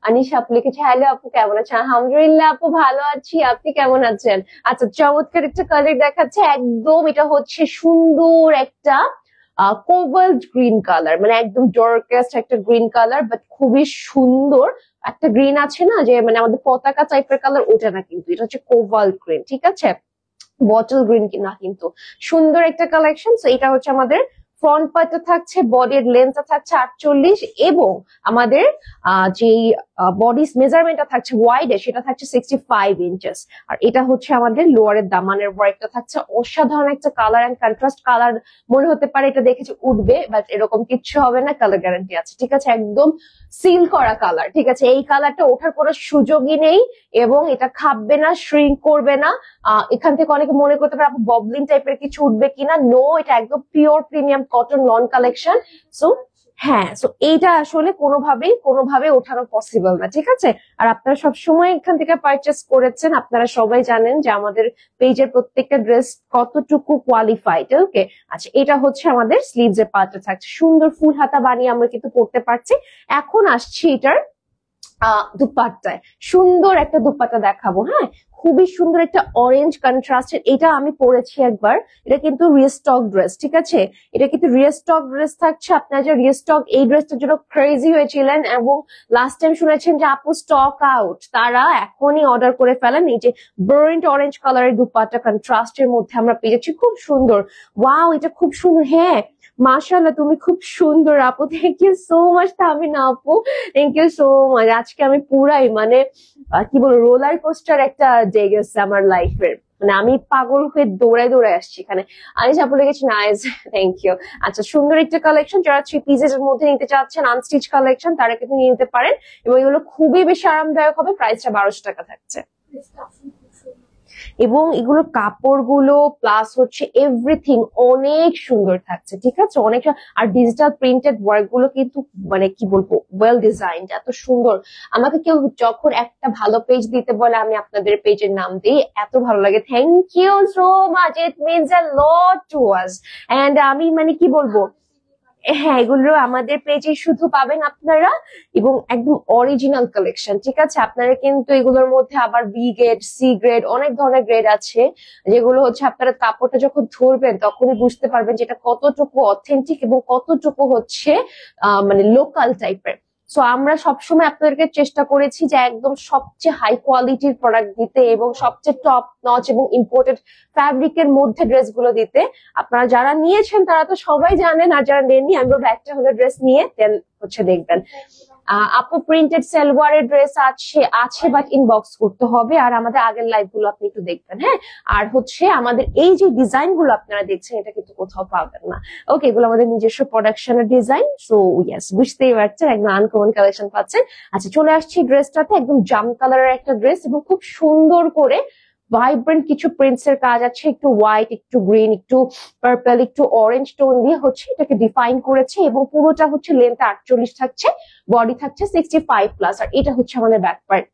আনিশা আপু লিখেছে হ্যালো আপু কেমন আছেন? আলহামদুলিল্লাহ আপু ভালো আছি, আপনি কেমন আছেন? আচ্ছা চমৎকার একটা কালার দেখাচ্ছে একদম, এটা হচ্ছে সুন্দর একটা কোবাল্ট গ্রিন কালার, মানে একদম ডার্কেস্ট একটা গ্রিন কালার, বাট খুবই সুন্দর একটা গ্রিন আছে না যে মানে আমাদের পতাকা টাইপের কালার, ওটা না কিন্তু, এটা হচ্ছে কোবাল্ট গ্রিন, ঠিক আছে, বটল গ্রিন না কিন্তু, সুন্দর একটা কালেকশন। তো এটা হচ্ছে আমাদের ফ্রন্ট পার্টটা থাকছে, বডির লেন্থটা থাকছে 48 এবং আমাদের যে বডি মেজারমেন্টটা থাকছে ওয়াইডে সেটা থাকছে 65 ইঞ্চেস। আর এটা হচ্ছে আমাদের লোয়ারের দামানের ওয়ার্কটা থাকছে অসাধারণ একটা কালার এন্ড কন্ট্রাস্ট কালার। মনে হতে পারে এটা দেখেছে উঠবে, বাট এরকম কিচ্ছু হবে না, কালার গ্যারান্টি আছে, ঠিক আছে, একদম সিল করা কালার, ঠিক আছে, এই কালারটা ওঠার কোনো সুযোগই নেই এবং এটা খাববে না, শ্রিঙ্ক করবে না। এখান থেকে অনেকে মনে করতে পারে আপু ববলিন টাইপের কিছু উঠবে কিনা, নো, এটা একদম pure premium cotton loan collection. So হ্যাঁ, সো এইটা আসলে কোনোভাবে ওঠানো পসিবল না, ঠিক আছে। আর আপনারা সবসময় এখান থেকে পারচেস করেছেন, আপনারা সবাই জানেন যে আমাদের পেজের প্রত্যেকটা ড্রেস কতটুকু কোয়ালিফাইড। ওকে, আচ্ছা, এটা হচ্ছে আমাদের স্লিভস এর পার্টটা থাকছে, সুন্দর ফুল হাতা বানিয়ে আমরা কিন্তু পরতে পারছি। এখন আসছি এটার দুপাট্টায়, সুন্দর একটা দুপাট্টা দেখাবো। হ্যাঁ, খুবই সুন্দর একটা অরেঞ্জ কন্ট্রাস্টের, এটা আমি পরেছি একবার, এটা কিন্তু রিস্টক ড্রেস, ঠিক আছে, এটা কিন্তু রিস্টক ড্রেস থাকছে। আপনারা যে রিস্টক এই ড্রেসটার জন্য ক্রেজি হয়েছিলেন এবং লাস্ট টাইম শুনেছেন যে আপু স্টক আউট, তারা এখনই অর্ডার করে ফেলেন। এই যে বার্ন্ট অরেঞ্জ কালারের দুপাট্টা কন্ট্রাস্টের মধ্যে আমরা পেয়েছি, খুব সুন্দর, ওয়াও, এটা খুব সুন্দর। হ্যাঁ, মাশাআল্লাহ, তুমি খুব সুন্দর আপু, thank you so much Tahmina আপু, থ্যাংক ইউ সো মাচ। আজকে আমি পুরাই মানে কি বলবো, রোলার কোস্টার একটা ডে গেছে আমার লাইফের, মানে আমি পাগল হয়ে দৌড়ায় আসছি এখানে। আনিস আপু লেগেছে নাইস, থ্যাংক ইউ। আচ্ছা, সুন্দর একটা কালেকশন, যারা 3 পিসের মধ্যে নিতে চাচ্ছেন আনস্টিচ কালেকশন তারা কিন্তু নিয়ে নিতে পারেন এবং এগুলো খুবই বেশি আরামদায়ক হবে। প্রাইসটা 1200 টাকা থাকছে এবং এগুলোর কাপড়গুলো প্লাস হচ্ছে এভরিথিং অনেক সুন্দর থাকছে, ঠিক আছে, অনেক। আর ডিজিটাল প্রিন্টেড ওয়ার্ক গুলো কিন্তু মানে কি বলবো, ওয়েল ডিজাইনড, এত সুন্দর। আমাকে কেউ যখন একটা ভালো পেজ দিতে বলে আমি আপনাদের পেজের নাম দিই, এত ভালো লাগে। Thank you so much, it means a lot to us. And আমি মানে কি বলবো, হ্যাঁ, এগুলো আমাদের পেজে শুধু পাবেন আপনারা এবং একদম অরিজিনাল কালেকশন, ঠিক আছে। আপনারা কিন্তু এগুলোর মধ্যে আবার বি গ্রেড, সি গ্রেড, অনেক ধরনের গ্রেড আছে, যেগুলো হচ্ছে আপনারা কাপড়টা যখন ধরবেন তখনই বুঝতে পারবেন যে এটা কতটুকু অথেন্টিক এবং কতটুকু হচ্ছে মানে লোকাল টাইপের। সো আমরা সবসময় আপনাদেরকে চেষ্টা করেছি যে একদম সবচেয়ে হাই কোয়ালিটির প্রোডাক্ট দিতে এবং সবচেয়ে টপ নচ এবং ইম্পোর্টেড ফ্যাব্রিকের মধ্যে ড্রেসগুলো দিতে। আপনারা যারা নিয়েছেন তারা তো সবাই জানেন, আর যারা নেননি আমি বলবো একটা হলো ড্রেস নিয়ে দেন হচ্ছে দেখবেন। আপু প্রিন্টেড সালোয়ারের ড্রেস আছে বাট ইনবক্স করতে হবে, আর আমাদের আগের লাইভ গুলো আপনি একটু দেখবেন। হ্যাঁ, আর হচ্ছে আমাদের এই যে ডিজাইন গুলো আপনারা দেখছেন এটা কিন্তু কোথাও পাবেন না। ওকে, এগুলো আমাদের নিজস্ব প্রোডাকশনের ডিজাইন। সো ইয়েস, বুঝতেই পারছেন একদম আনকমন কালেকশন পাচ্ছেন। আচ্ছা, চলে আসছি ড্রেসটাতে, একদম জাম কালারের একটা ড্রেস এবং খুব সুন্দর করে ভাইব্রেন্ট কিছু প্রিন্টস এর কাজ আছে, একটু হোয়াইট, একটু গ্রিন, একটু পার্পল, একটু অরেঞ্জ টোন দিয়ে হচ্ছে এটাকে ডিফাইন করেছে এবং পুরোটা হচ্ছে লেন্থ 48 থাকছে, বডি থাকছে 65 প্লাস। আর এটা হচ্ছে আমাদের ব্যাক পার্ট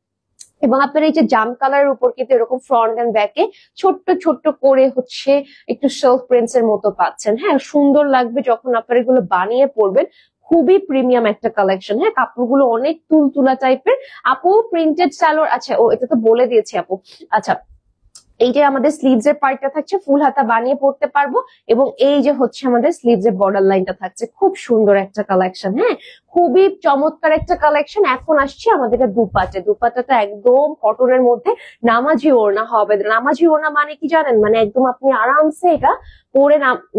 এবং আপনার এই যে জাম কালারের উপর কিন্তু এরকম ফ্রন্ট এন্ড ব্যাকে ছোট্ট ছোট্ট করে হচ্ছে একটু সেলফ প্রিন্টস এর মতো পাচ্ছেন। হ্যাঁ, সুন্দর লাগবে যখন আপনারা এগুলো বানিয়ে পরবেন, খুবই প্রিমিয়াম একটা কালেকশন। হ্যাঁ, কাপড়গুলো অনেক তুলতুলা টাইপের। আপু প্রিন্টেড সালোয়ার, আচ্ছা ও এটা তো বলে দিয়েছি আপু। আচ্ছা, এই যে আমাদের স্লিভস এর পার্টটা থাকছে, ফুল হাতা বানিয়ে পড়তে পারবো এবং এই যে হচ্ছে আমাদের স্লিভস এর বর্ডার লাইনটা থাকছে, খুব সুন্দর একটা কালেকশন। হ্যাঁ, খুবই চমৎকার একটা কালেকশন। এখন আসছি আমাদের দুপাট্টাটা একদম কটনের মধ্যে নামাজি ওড়না হবে। নামাজি ওড়না মানে কি জানেন, মানে একদম আপনি আরামসে এটা পরে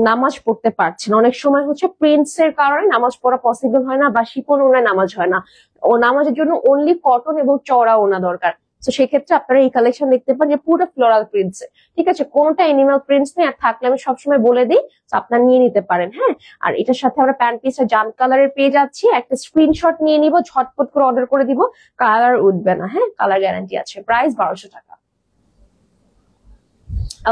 নামাজ পড়তে পারছেন। অনেক সময় হচ্ছে প্রিন্টস এর কারণে নামাজ পড়া পসিবল হয় না বা শিপন ওড়নায় নামাজ হয় না, ও নামাজের জন্য অনলি কটন এবং চওড়া ওড়না দরকার। তো সেক্ষেত্রে আপনারা এই কালেকশন দেখতে পান যে পুরো ফ্লোরাল প্রিন্টস, ঠিক আছে, কোনটা এনিমাল প্রিন্টস নেই। আর থাকলে আমি সবসময় বলে দিই, আপনারা নিয়ে নিতে পারেন। হ্যাঁ, আর এটার সাথে আমরা প্যান্ট পিসটা জাম কালারের পেয়ে যাচ্ছি, একটা স্ক্রিনশট নিয়ে নিব, ঝটপট করে অর্ডার করে দিব, কালার উঠবে না। হ্যাঁ, কালার গ্যারান্টি আছে, প্রাইস 1200 টাকা।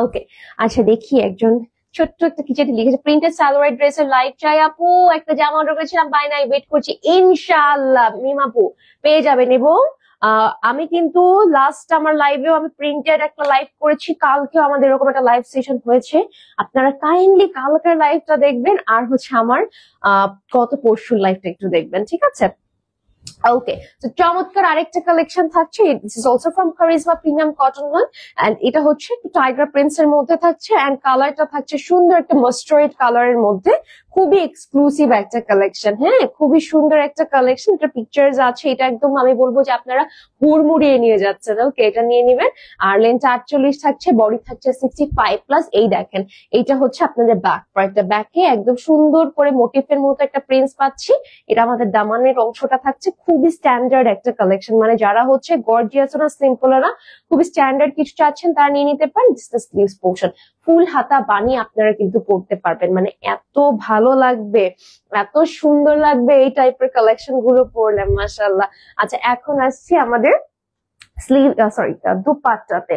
ওকে, আচ্ছা দেখি একজন ছোট্ট একটা কিছু লিখেছে, প্রিন্টেড সালোয়ার ড্রেসের লাইভ চাই আপু, একটা জামা অর্ডার করেছিলাম, বাই নাই, ওয়েট করছি, ইনশাআল্লাহ মিমাপু পেয়ে যাবেন। এবং আমি কিন্তু লাস্ট আমার লাইভেও আমি প্রিন্টেড একটা লাইভ করেছি, কালকেও আমাদের এরকম একটা লাইভ সেশন হয়েছে। আপনারা কাইন্ডলি কালকের লাইভটা দেখবেন আর হচ্ছে আমার গত পরশুর লাইভটা একটু দেখবেন, ঠিক আছে। ওকে, তো চমৎকার আরেকটা কালেকশন থাকছে, this is also from Karishma premium cotton one, and এটা হচ্ছে টাইগার প্রিন্টস এর মধ্যে থাকছে, এন্ড কালারটা থাকছে সুন্দর একটা মাস্টার্ড কালারের মধ্যে, খুবই এক্সক্লুসিভ একটা কালেকশন, হ্যাঁ খুবই সুন্দর একটা কালেকশন। এটা পিকচার্স আছে, এটা একদম আমি বলবো যে আপনারা হুড়মুড়িয়ে নিয়ে যাচ্ছেন। ওকে, এটা নিয়ে নিবেন। আর লেন্থ 48 থাকছে, বডি থাকছে 65+। এই দেখেন, এইটা হচ্ছে আপনাদের ব্যাক পার্টটা, ব্যাকে একদম সুন্দর করে মোটিফের মতো একটা প্রিন্স পাচ্ছি। এটা আমাদের দামানের অংশটা থাকছে। খুবই স্ট্যান্ডার্ড একটা কালেকশন, মানে যারা হচ্ছে গর্জিয়াস না সিম্পল না, খুবই স্ট্যান্ডার্ড কিছু চাচ্ছেন তারা নিয়ে নিতে পারেন। দিস দ্য স্লিভস পোর্শন, ফুল হাতা বানিয়ে আপনারা কিন্তু পড়তে পারবেন, মানে এত ভালো লাগবে, এত সুন্দর লাগবে এই টাইপের কালেকশন গুলো পরলে, মাশাআল্লাহ। আচ্ছা, এখন আসছি আমাদের স্লিভ দুপাট্টাতে।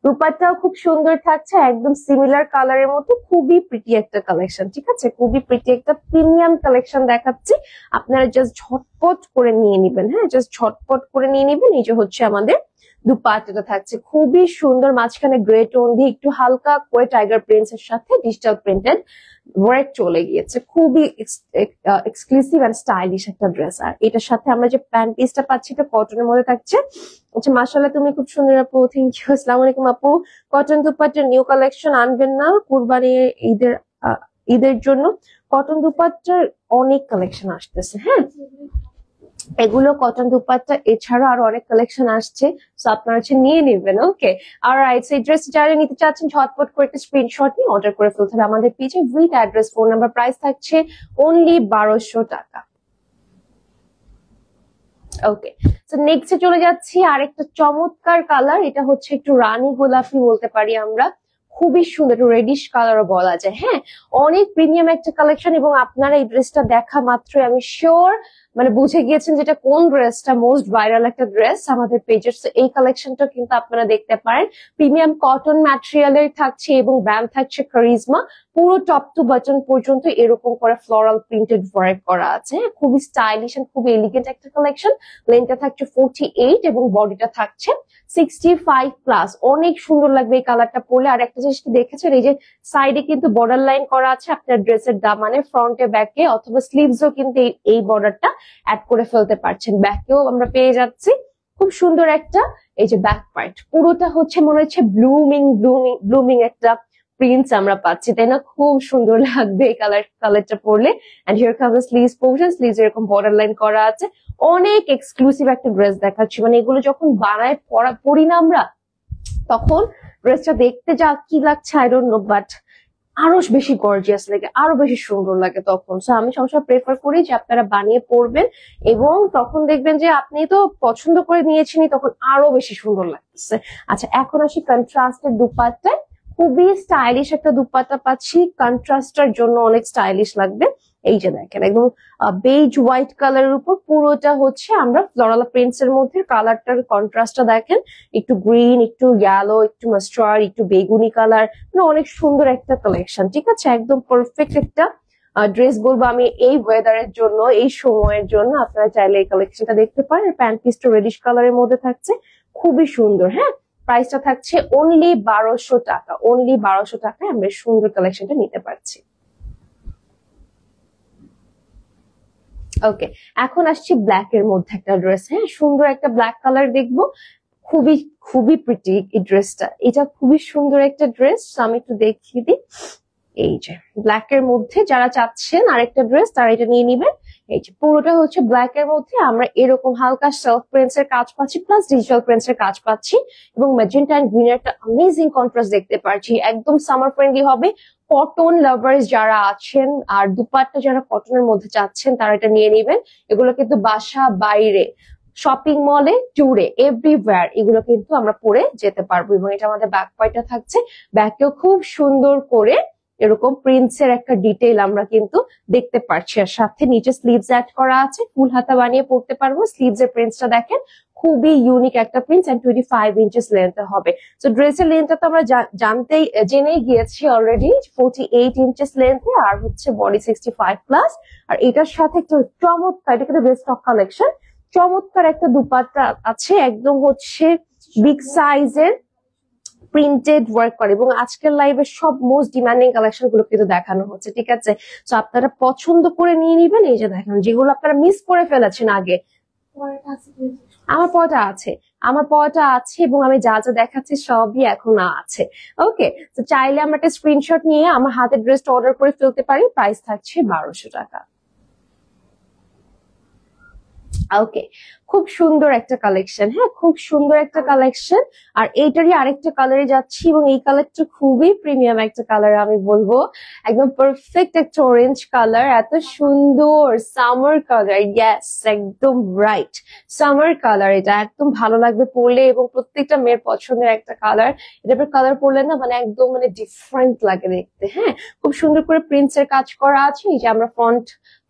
দুপাট্টাও খুব সুন্দর থাকছে, একদম সিমিলার কালারের মতো, খুবই প্রিটি একটা কালেকশন। ঠিক আছে, খুবই প্রিটি একটা প্রিমিয়াম কালেকশন দেখাচ্ছি, আপনারা জাস্ট ঝটপট করে নিয়ে নিবেন। হ্যাঁ, জাস্ট ঝটপট করে নিয়ে নিবেন। এই যে হচ্ছে আমাদের দুপাট্টাটা থাকছে খুবই সুন্দর, মাঝখানে গ্রে টোন দিয়ে একটু হালকা করে টাইগার প্রিন্টস এর সাথে ডিজিটাল প্রিন্টেড ওয়ার্ক চলে গিয়েছে। খুবই এক্সক্লুসিভ এন্ড স্টাইলিশ একটা ড্রেস। আর এটার সাথে আমরা যে প্যান্ট পিসটা পাচ্ছি এটা কটনের মধ্যে থাকছে। আচ্ছা, মাশাআল্লাহ, তুমি খুব সুন্দর আপু, থ্যাংক ইউ। আসসালামু আলাইকুম আপু। কটন দুপাট্টার নিউ কালেকশন আনবেন না কুরবানি ঈদের ঈদের জন্য? কটন দুপাট্টার অনেক কালেকশন আসতেছে, হ্যাঁ এগুলো কটন দুপাট্টা এছাড়া আরো অনেক কালেকশন আসছে, সো আপনারা হচ্ছে নিয়ে নেবেন। ওকে, অলরাইট, সেই ড্রেস যারা নিতে চাচ্ছেন ঝটপট করে একটা স্ক্রিনশট নিয়ে অর্ডার করে ফেলতে হবে আমাদের পেজে with address, phone number. Price থাকছে অনলি 1200 টাকা। ওকে, তো নেক্সটে চলে যাচ্ছি আরেকটা চমৎকার কালার, এটা হচ্ছে একটু রানী গোলাপি বলতে পারি আমরা, খুবই সুন্দর, একটু রেডিশ কালারও বলা যায়। হ্যাঁ, অনেক প্রিমিয়াম একটা কালেকশন, এবং আপনারা এই ড্রেসটা দেখা মাত্রই আমি শিওর মানে বুঝে গিয়েছেন যেটা কোন ড্রেসটা মোস্ট ভাইরাল একটা ড্রেস আমাদের পেজের। এই কালেকশনটা কিন্তু আপনারা দেখতে পারেন। প্রিমিয়াম কটন ম্যাটেরিয়ালের থাকছে এবং ব্র্যান্ড থাকছে কারিজমা। পুরো টপ টু বাটন পর্যন্ত এরকম করে ফ্লোরাল প্রিন্টেড ওয়ার্ক করা আছে। খুবই স্টাইলিশ এন্ড খুবই এলিগেন্ট একটা কালেকশন। লেন্থটা থাকছে 48 এবং বডিটা থাকছে 65+। অনেক সুন্দর লাগবে এই কালারটা পরলে। আর একটা জিনিস কি দেখেছেন, এই যে সাইডে কিন্তু বর্ডার লাইন করা আছে আপনার ড্রেসের দামানে, ফ্রন্টে ব্যাকে অথবা স্লিভসও কিন্তু এই বর্ডারটা অ্যাড করে ফেলতে পারছেন। ব্যাকেও আমরা পেয়ে যাচ্ছি খুব সুন্দর একটা এই যে ব্যাক পার্ট, পুরোটা হচ্ছে মনে হচ্ছে ব্লুমিং একটা প্রিন্টস আমরা পাচ্ছি, তাই না? খুব সুন্দর লাগবে এই কালারটা পরলে। And here comes the sleeves portion, sleeves এরকম বর্ডার লাইন করা আছে। অনেক এক্সক্লুসিভ একটা ড্রেস দেখাচ্ছি, মানে এগুলো যখন বানায় পরি না আমরা, তখন ড্রেসটা দেখতে যা কি লাগছে আই ডোন্ট নো, বাট আরো বেশি গর্জিয়াস লাগে, আরো বেশি সুন্দর লাগে তখন। সো আমি সবসময় প্রেফার করি যে আপনারা বানিয়ে পরবেন, এবং তখন দেখবেন যে আপনি তো পছন্দ করে নিয়েছেনই, তখন আরো বেশি সুন্দর লাগতেছে। আচ্ছা, এখন আসি কন্ট্রাস্টের দুপাট্টায়। খুবই স্টাইলিশ একটা দুপাট্টা পাচ্ছি, কন্ট্রাস্টের জন্য অনেক স্টাইলিশ লাগবে। এই যে দেখেন, একদম বেজ হোয়াইট কালারের উপর পুরোটা হচ্ছে আমরা ফ্লোরাল প্রিন্টস এর মধ্যে। কালারটার কন্ট্রাস্টটা দেখেন, একটু গ্রিন, একটু ইয়েলো, একটু মাস্টার্ড, একটু বেগুনি কালার, মানে অনেক সুন্দর একটা কালেকশন। ঠিক আছে, একদম পারফেক্ট একটা ড্রেস বলবো আমি এই ওয়েদারের জন্য, এই সময়ের জন্য। আপনারা চাইলে এই কালেকশনটা দেখতে পারেন। প্যান্ট পিসটা রেডিশ কালারের মধ্যে থাকছে, খুবই সুন্দর। হ্যাঁ, প্রাইসটা থাকছে অনলি 1200 টাকা। অনলি 1200 টাকায় আমরা সুন্দর কালেকশনটা নিতে পারছি। ওকে, এখন আসছি ব্ল্যাক এর মধ্যে একটা ড্রেস। হ্যাঁ, সুন্দর একটা ব্ল্যাক কালার দেখবো, খুবই খুবই প্রিটি এই ড্রেসটা। এটা খুবই সুন্দর একটা ড্রেস, আমি একটু দেখিয়ে দিই। এই যে ব্ল্যাক এর মধ্যে যারা চাচ্ছেন আরেকটা ড্রেস তারা এটা নিয়ে নিবেন। এই যে পুরোটা হচ্ছে ব্ল্যাক এর মধ্যে আমরা এরকম হালকা সেলফ প্রিন্টস এর কাজ পাচ্ছি, প্লাস ডিজিটাল প্রিন্টস এর কাজ পাচ্ছি, এবং ম্যাজেন্টা এন্ড গ্রিন একটা অ্যামেজিং কন্ট্রাস্ট দেখতে পাচ্ছি। একদম সামার ফ্রেন্ডলি হবে। কটন লাভার্স যারা আছেন আর দুপাট্টা যারা কটনের মধ্যে চাচ্ছেন তারা এটা নিয়ে নিবেন। এগুলো কিন্তু বাসা বাইরে, শপিং মলে, ট্যুরে, এভরিওয়্যার এগুলো কিন্তু আমরা পরে যেতে পারবো। এবং এটা আমাদের ব্যাক পার্টটা থাকছে, ব্যাকেও খুব সুন্দর করে এরকম প্রিন্টস এর একটা ডিটেইল আমরা কিন্তু দেখতে পাচ্ছি। আর সাথে নিচে স্লিভস অ্যাড করা আছে, ফুল হাতা বানিয়ে পড়তে পারবো। স্লিভস এর প্রিন্টসটা দেখেন, খুবই ইউনিক একটা প্রিন্টস, এন্ড 25 ইঞ্চেস লেন্থ হবে। তো ড্রেসের লেন্থটা তো আমরা জেনেই গিয়েছি অলরেডি, 48 ইঞ্চেস লেন্থে, আর হচ্ছে বডি 65+। আর এটার সাথে একটা চমৎকার, এটা কিন্তু ড্রেস স্টক কালেকশন, চমৎকার একটা দুপাট্টা আছে, একদম হচ্ছে বিগ সাইজের প্রিন্টেড ওয়ার্ক করে। এবং আজকের লাইভে সব মোস্ট ডিমান্ডিং কালেকশন গুলো কিন্তু দেখানো হচ্ছে। ঠিক আছে, তো আপনারা পছন্দ করে নিয়ে নিবেন। এই যে দেখেন, যেগুলো আপনারা মিস করে ফেলেছেন আগে, আমার পড়াটা আছে, আমার পড়াটা আছে এবং আমি যা যা দেখাচ্ছি সবই এখন আছে। ওকে, তো চাইলে আমরা একটা স্ক্রিনশট নিয়ে আমার হাতের ড্রেসটা অর্ডার করে ফেলতে পারি, প্রাইস থাকছে 1200 টাকা। ওকে, খুব সুন্দর একটা কালেকশন, হ্যাঁ খুব সুন্দর একটা কালেকশন। আর এইটারই আরেকটা কালারে যাচ্ছি এবং এই কালারটা খুবই প্রিমিয়াম একটা কালার, আমি বলবো একদম পারফেক্ট একটা অরেঞ্জ কালার, এত সুন্দর সামার কালার, ইয়েস একদম রাইট সামার কালার। এটা একদম ভালো লাগবে পরলে এবং প্রত্যেকটা মেয়ের পছন্দের একটা কালার। এটা কালার পরলে না মানে একদম মানে ডিফারেন্ট লাগে দেখতে। হ্যাঁ, খুব সুন্দর করে প্রিন্টসের কাজ করা আছে, এই যে আমরা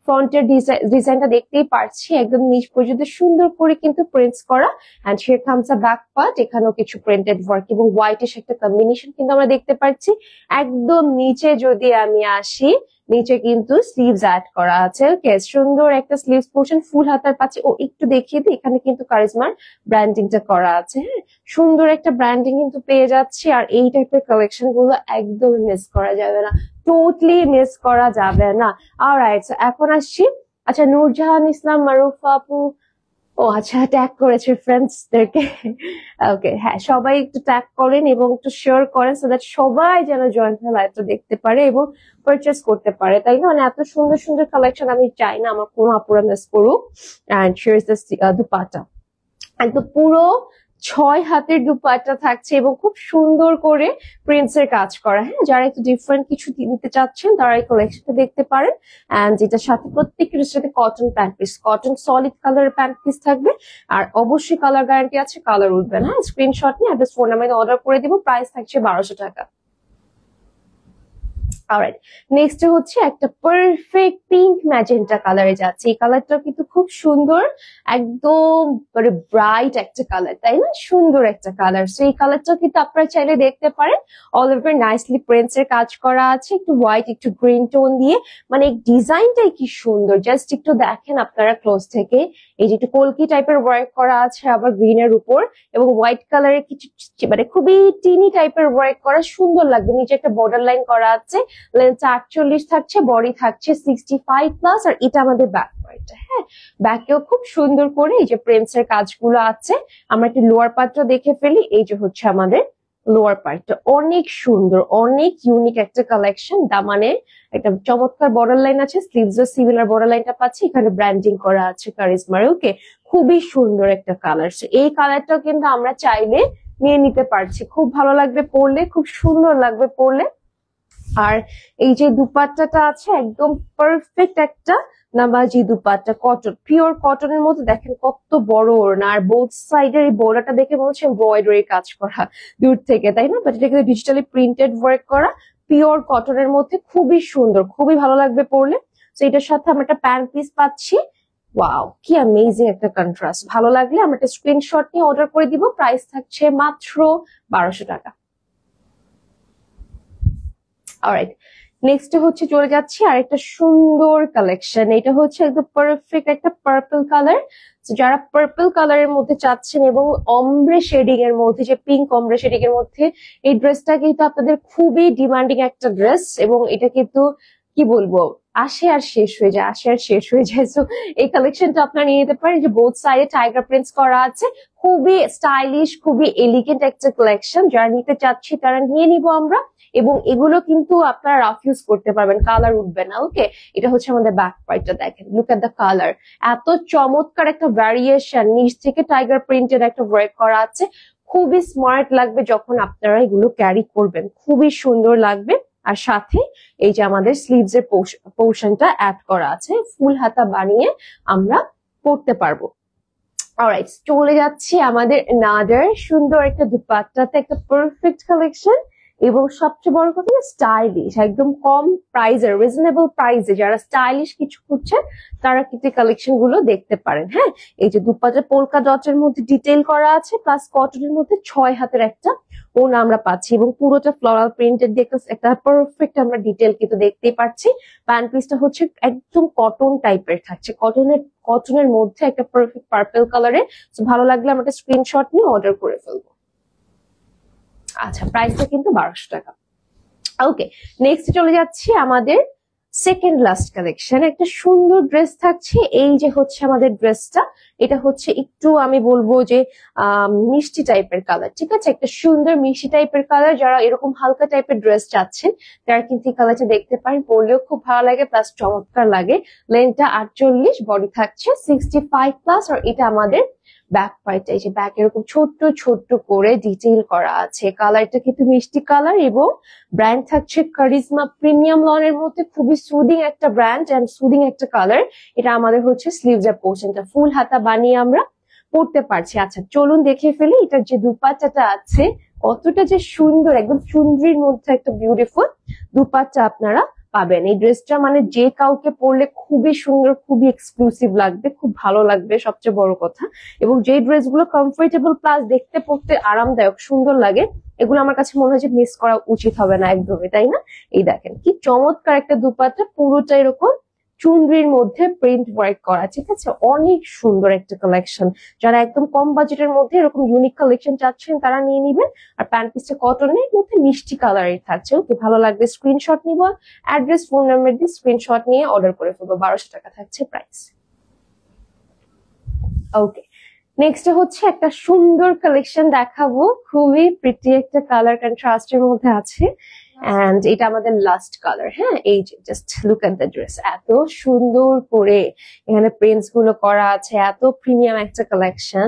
ফ্রন্টের ডিজাইনটা দেখতেই পারছি, একদম নিচ পর্যন্ত সুন্দর করে কিন্তু প্রিন্টস করা। And here comes a back part, এখানেও কিছু প্রিন্টেড ওয়ার্ক এবং হোয়াইটের একটা কম্বিনেশন কিন্তু আমরা দেখতে পাচ্ছি। একদম নিচে যদি আমি আসি, নিচে কিন্তু স্লিভস অ্যাড করা আছে। ওকে, সুন্দর একটা স্লিভস পোর্শন, ফুল হাতার পাচ্ছে। ও একটু দেখিয়ে দিই, এখানে কিন্তু কারিজমার ব্র্যান্ডিংটা করা আছে। হ্যাঁ, সুন্দর একটা ব্র্যান্ডিং কিন্তু পেয়ে যাচ্ছি। আর এই টাইপের কালেকশন গুলো একদম মিস করা যাবে না, টোটালি মিস করা যাবে না। অলরাইট, এখন আসছি। আচ্ছা, নূরজাহান ইসলাম মারুফা আপু, ও আচ্ছা ট্যাগ করেছে ফ্রেন্ডসদেরকে। ওকে, হ্যাঁ সবাই একটু ট্যাগ করেন এবং একটু শেয়ার করেন, সো দ্যাট সবাই যেন জয়েন্ট লাইভটা দেখতে পারে এবং পারচেস করতে পারে, তাই না? মানে এত সুন্দর সুন্দর কালেকশন আমি চাই না আমার কোনো আপুরা মিস করুক। And here is the dupatta, একদম পুরো 6 হাতের দুপাট্টা থাকছে এবং খুব সুন্দর করে প্রিন্টস এর কাজ করা। হ্যাঁ, যারা একটু ডিফারেন্ট কিছু নিতে চাচ্ছেন তারা এই কালেকশনটা দেখতে পারেন। এন্ড যেটার সাথে প্রত্যেকটার সাথে cotton pant piece, cotton solid কালারের প্যান্ট পিস থাকবে। আর অবশ্যই কালার গ্যারান্টি আছে, কালার উঠবে না। স্ক্রিনশট নিয়ে অ্যাড্রেস ফোন নাম্বারে অর্ডার করে দিব, প্রাইস থাকছে 1200 টাকা। অলরাইট, নেক্সট হচ্ছে একটা পারফেক্ট পিঙ্ক ম্যাজেন্টা কালারে যাচ্ছে। এই কালারটা কিন্তু খুব সুন্দর, একদম মানে ব্রাইট একটা কালার, তাই না? সুন্দর একটা কালার। সো এই কালারটা কিন্তু আপনারা চাইলে দেখতে পারেন। অল ওভার নাইসলি প্রিন্টস এর কাজ করা আছে, একটু হোয়াইট একটু গ্রিন টোন দিয়ে, মানে এই ডিজাইনটাই কি সুন্দর, জাস্ট একটু দেখেন আপনারা ক্লোজ থেকে। এই যে একটু কলকি টাইপের ওয়ার্ক করা আছে আবার গ্রিন এর উপর, এবং হোয়াইট কালারের কিছু মানে খুবই টিনি টাইপের ওয়ার্ক করা, সুন্দর লাগবে। নিচে একটা বর্ডার লাইন করা আছে, লেন্থ 48 থাকছে, বডি থাকছে 65 প্লাস। আর এটা আমাদের ব্যাক পার্টটা। হ্যাঁ, ব্যাকেও খুব সুন্দর করে এই যে প্রিন্টস এর কাজগুলো আছে। আমরা একটু লোয়ার পার্টটা দেখে ফেলি। এই যে হচ্ছে আমাদের লোয়ার পার্টটা, অনেক সুন্দর, অনেক ইউনিক একটা কালেকশন। দামানে একটা চমৎকার বর্ডার লাইন আছে, স্লিভস এর সিমিলার বর্ডার লাইনটা পাচ্ছি, এখানে ব্র্যান্ডিং করা আছে কারিজমার। ওকে, খুবই সুন্দর একটা কালার। এই কালারটাও কিন্তু আমরা চাইলে নিয়ে নিতে পারছি, খুব ভালো লাগবে পরলে, খুব সুন্দর লাগবে পরলে। আর এই যে দুপাট্টাটা আছে একদম পারফেক্ট একটা নামাজি দুপাট্টা, কটন, পিওর কটনের মধ্যে। দেখেন কত বড় ওড়না, আর বোথ সাইডের এই বোর্ডারটা দেখে মনে হচ্ছে এমব্রয়ডারি কাজ করা দূর থেকে, তাই না? বাট এটা কিন্তু ডিজিটালি প্রিন্টেড ওয়ার্ক করা, পিওর কটনের মধ্যে, খুবই সুন্দর, খুবই ভালো লাগবে পরলে। তো এটার সাথে আমরা একটা প্যান্ট পিস পাচ্ছি। ওয়াও, কি অ্যামেজিং একটা কন্ট্রাস্ট। ভালো লাগলে আমরা একটা স্ক্রিনশট নিয়ে অর্ডার করে দিব, প্রাইস থাকছে মাত্র 1200 টাকা। অলরাইট, নেক্সট হচ্ছে চলে যাচ্ছি আরেকটা সুন্দর কালেকশন। এটা হচ্ছে একদম পারফেক্ট একটা পার্পল কালার। যারা পার্পল কালারের মধ্যে চাচ্ছেন এবং অমব্রে শেডিং এর মধ্যে, যে পিঙ্ক অমব্রে শেডিং এর মধ্যে, এই ড্রেসটা কিন্তু আপনাদের খুবই ডিমান্ডিং একটা ড্রেস এবং এটা কিন্তু কি বলবো আসে আর শেষ হয়ে যায়, আসে আর শেষ হয়ে যায়। সো এই কালেকশনটা আপনারা নিয়ে নিতে পারেন। যে বোথ সাইডে টাইগার প্রিন্টস করা আছে, খুবই স্টাইলিশ, খুবই এলিগেন্ট একটা কালেকশন। যারা নিতে চাচ্ছি তারা নিয়ে নিব আমরা, এবং এগুলো কিন্তু আপনারা রাফ ইউজ করতে পারবেন, কালার উঠবে না। ওকে, এটা হচ্ছে আমাদের ব্যাক পার্টটা, দেখেন লুক এট দ্য কালার, এত চমৎকার একটা ভ্যারিয়েশন, নিচ থেকে টাইগার প্রিন্টের একটা ওয়ার্ক করা আছে। খুবই স্মার্ট লাগবে যখন আপনারা এগুলো ক্যারি করবেন, খুবই সুন্দর লাগবে। আর সাথে এই যে আমাদের স্লিভস এর পোর্শনটা অ্যাড করা আছে, ফুল হাতা বানিয়ে আমরা পরতে পারবো। অলরাইট, চলে যাচ্ছি আমাদের নাদার সুন্দর একটা দুপাট্টাতে, একটা পারফেক্ট কালেকশন এবং সবচেয়ে বড় কথা স্টাইলিশ, একদম কম প্রাইসে, রিজনেবল প্রাইসে যারা স্টাইলিশ কিছু খুঁজছেন তারা কিন্তু কালেকশন গুলো দেখতে পারেন। হ্যাঁ, এই যে দুপাট্টা পোলকা ডটের মধ্যে ডিটেইল করা আছে, প্লাস কটনের মধ্যে 6 হাতের একটা ওড়না আমরা পাচ্ছি এবং পুরোটা ফ্লোরাল প্রিন্টেড দিয়ে একটা পারফেক্ট আমরা ডিটেইল কিন্তু দেখতেই পাচ্ছি। প্যান্ট পিসটা হচ্ছে একদম কটন টাইপের থাকছে, কটনের মধ্যে একটা পারফেক্ট পার্পল কালারে। ভালো লাগলে আমরা স্ক্রিনশট নিয়ে অর্ডার করে ফেলবো। আচ্ছা, প্রাইসটা কিন্তু 1200 টাকা। ওকে, নেক্সট চলে যাচ্ছি আমাদের সেকেন্ড লাস্ট কালেকশন, একটা সুন্দর ড্রেস থাকছে। এই যে হচ্ছে আমাদের ড্রেসটা, এটা হচ্ছে একটু আমি বলবো যে মিষ্টি টাইপের কালার, ঠিক আছে, একটা সুন্দর মিষ্টি টাইপের কালার। যারা এরকম হালকা টাইপের ড্রেস চাচ্ছেন তারা কিন্তু এই কালারটা দেখতে পারেন, পরলেও খুব ভালো লাগে প্লাস চমৎকার লাগে। লেন্থটা 48, বডি থাকছে 65+, আর এটা আমাদের ব্যাক পার্টটা, এই যে ব্যাক এরকম ছোট্ট ছোট্ট করে ডিটেইল করা আছে। কালারটা কিন্তু মিষ্টি কালার এবং ব্র্যান্ড থাকছে কারিজমা প্রিমিয়াম লনের মধ্যে, খুবই সুদিং একটা ব্র্যান্ড এন্ড সুদিং একটা কালার। এটা আমাদের হচ্ছে স্লিভস এর পোর্শনটা, ফুল হাতা বানিয়ে আমরা পড়তে পারছি। আচ্ছা চলুন দেখে ফেলি এটার যে দুপাট্টাটা আছে কতটা যে সুন্দর, একদম চুনরির মধ্যে একটা বিউটিফুল দুপাট্টা আপনারা পাবেন। এই ড্রেসটা মানে যে কাউকে পরলে খুবই সুন্দর, খুবই এক্সক্লুসিভ লাগবে, খুব ভালো লাগবে সবচেয়ে বড় কথা। এবং যে ড্রেসগুলো কমফোর্টেবল প্লাস দেখতে পড়তে আরামদায়ক সুন্দর লাগে, এগুলো আমার কাছে মনে হয় যে মিস করা উচিত হবে না একদমই, তাই না? এই দেখেন কি চমৎকার একটা দুপাট্টা, পুরোটা এরকম চুনরির মধ্যে প্রিন্ট ওয়ার্ক করা, ঠিক আছে, অনেক সুন্দর একটা কালেকশন। যারা একদম কম বাজেটের মধ্যে এরকম ইউনিক কালেকশন চাচ্ছেন তারা নিয়ে নিবেন। আর প্যান্ট পিসটা কটনের মধ্যে মিষ্টি কালারের থাকছে। ওকে, ভালো লাগবে স্ক্রিনশট নিব, অ্যাড্রেস ফোন নাম্বার দিয়ে স্ক্রিনশট নিয়ে অর্ডার করে ফেলবো। 1200 টাকা থাকছে প্রাইস। ওকে, নেক্সট হচ্ছে একটা সুন্দর কালেকশন দেখাবো, খুবই প্রিটি একটা কালার কন্ট্রাস্টের মধ্যে আছে। এন্ড এটা আমাদের লাস্ট কালার। হ্যাঁ, এই যে just look at the dress, এত সুন্দর করে এখানে প্রিন্টস গুলো করা আছে, এত প্রিমিয়াম একটা কালেকশন।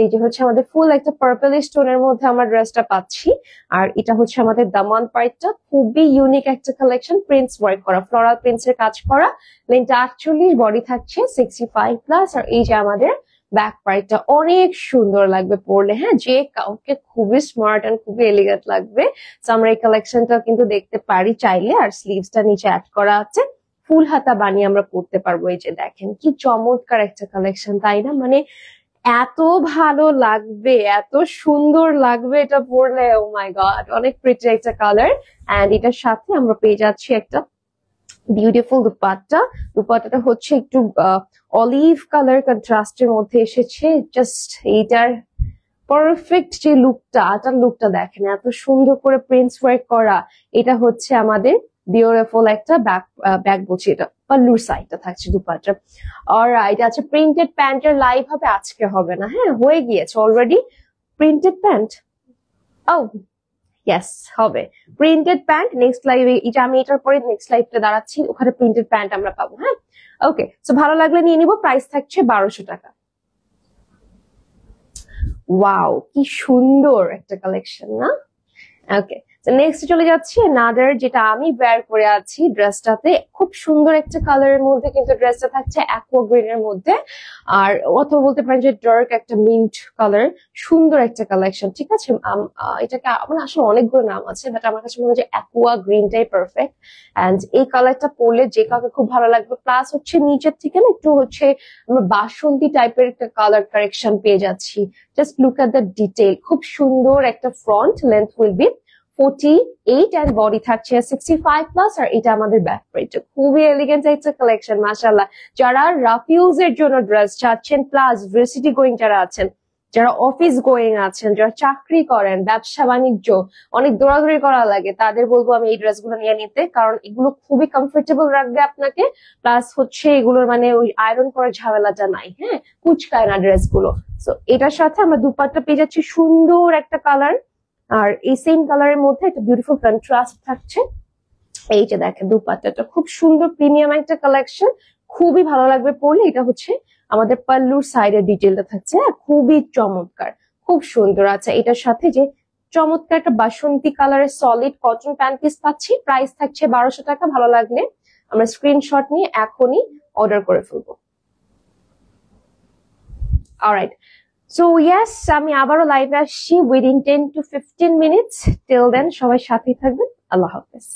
এই যে হচ্ছে আমাদের ফুল একটা পার্পলিশ টোনের মধ্যে আমরা ড্রেসটা পাচ্ছি। আর এটা হচ্ছে আমাদের দামান পার্টটা, খুবই ইউনিক একটা কালেকশন, প্রিন্টস ওয়ার্ক করা, ফ্লোরাল প্রিন্টস এর কাজ করা। লেন্থটা 48, বডি থাকছে 65+, আর এই যে আমাদের ব্যাক পার্টটা অনেক সুন্দর লাগবে পরলে। হ্যাঁ, যে কাউকে খুবই স্মার্ট এন্ড খুবই এলিগেন্ট লাগবে। তো আমরা এই কালেকশনটা কিন্তু দেখতে পারি চাইলে। আর স্লিভসটা নিচে অ্যাড করা আছে, ফুল হাতা বানিয়ে আমরা পরতে পারবো। এই যে দেখেন কি চমৎকার একটা কালেকশন, তাই না? মানে এত ভালো লাগবে, এত সুন্দর লাগবে এটা পরলে। ও মাই গড, অনেক প্রিটি একটা কালার। এন্ড এটার সাথে আমরা পেয়ে যাচ্ছি একটা বিউটিফুল দুপাট্টা। দুপাট্টাটা হচ্ছে একটু অলিভ কালার কন্ট্রাস্টের মধ্যে এসেছে। জাস্ট এইটার পারফেক্ট যে লুকটা, এটার লুকটা দেখেন, এত সুন্দর করে প্রিন্টস ওয়ার্ক করা। এটা হচ্ছে আমাদের বিউটিফুল একটা ব্যাক বলছি, এটা পাল্লুর সাইডটা থাকছে দুপাট্টা। অলরাইট, আচ্ছা প্রিন্টেড প্যান্টের লাইভ হবে আজকে, হবে না? হ্যাঁ, হয়ে গিয়েছে অলরেডি প্রিন্টেড প্যান্ট। ও ইয়েস, হবে প্রিন্টেড প্যান্ট নেক্সট লাইভে। এটা আমি এটার পরে নেক্সট লাইভটা দাঁড়াচ্ছি, ওখানে প্রিন্টেড প্যান্ট আমরা পাবো। হ্যাঁ, ওকে, সো ভালো লাগলে নিয়ে নিবো। প্রাইস থাকছে 1200 টাকা। ওয়াও, কি সুন্দর একটা কালেকশন না? ওকে, নেক্সট চলে যাচ্ছি নাদার, যেটা আমি বেয়ার করে আছি ড্রেসটাতে। খুব সুন্দর একটা কালারের মধ্যে কিন্তু ড্রেসটা থাকছে, অ্যাকোয়া গ্রিন এর মধ্যে। আর অথবা বলতে পারেন যে ডার্ক একটা মিন্ট কালার, সুন্দর একটা কালেকশন, ঠিক আছে। এটাকে আমার আসলে অনেকগুলো নাম আছে, বাট আমার কাছে মনে হয় যে অ্যাকোয়া গ্রিনটাই পারফেক্ট। এন্ড এই কালারটা পরলে যে কাউকে খুব ভালো লাগবে। প্লাস হচ্ছে নিচের থেকে না একটু হচ্ছে আমরা বাসন্তী টাইপের একটা কালার কারেকশন পেয়ে যাচ্ছি। Just look at the detail, খুব সুন্দর একটা front, length will be 48 and body থাকছে 65+, আর এটা আমাদের ব্যাক পার্ট। খুবই এলিগেন্ট একটা কালেকশন মাশাআল্লাহ। যারা রাফ ইউজ এর জন্য ড্রেস চাচ্ছেন, প্লাস ভার্সিটি গোয়িং যারা আছেন, যারা অফিস গোয়িং আছেন, যারা চাকরি করেন, ব্যবসা বাণিজ্য অনেক দৌড়াদৌড়ি করা লাগে, তাদের বলবো আমি এই ড্রেসগুলো নিয়ে নিতে, কারণ এগুলো খুবই কমফোর্টেবল রাখবে আপনাকে। প্লাস হচ্ছে এগুলোর মানে ওই আয়রন করার ঝামেলাটা নাই। হ্যাঁ, কুচকায় না ড্রেসগুলো। তো এটার সাথে আমরা দুপাট্টা পেয়ে যাচ্ছি সুন্দর একটা কালার, আর এই সেম কালারের মধ্যে একটা বিউটিফুল কন্ট্রাস্ট থাকছে। এই যে দেখেন দুপাট্টাটা খুব সুন্দর প্রিমিয়াম একটা কালেকশন, খুবই ভালো লাগবে পরলে। এটা হচ্ছে আমাদের পাল্লুর সাইডের ডিটেলটা থাকছে, খুবই চমৎকার, খুব সুন্দর। আচ্ছা, এটার সাথে যে চমৎকার একটা বাসন্তী কালারের সলিড কটন প্যান্ট পিস পাচ্ছি, প্রাইস থাকছে 1200 টাকা। ভালো লাগলে আমরা স্ক্রিনশট নিয়ে এখনই অর্ডার করে ফেলবো। অলরাইট, সো ইয়েস, আমি আবারও লাইভে আসছি within 10 to 15 minutes। Till then সবাই সাথেই থাকবেন। আল্লাহ হাফেজ।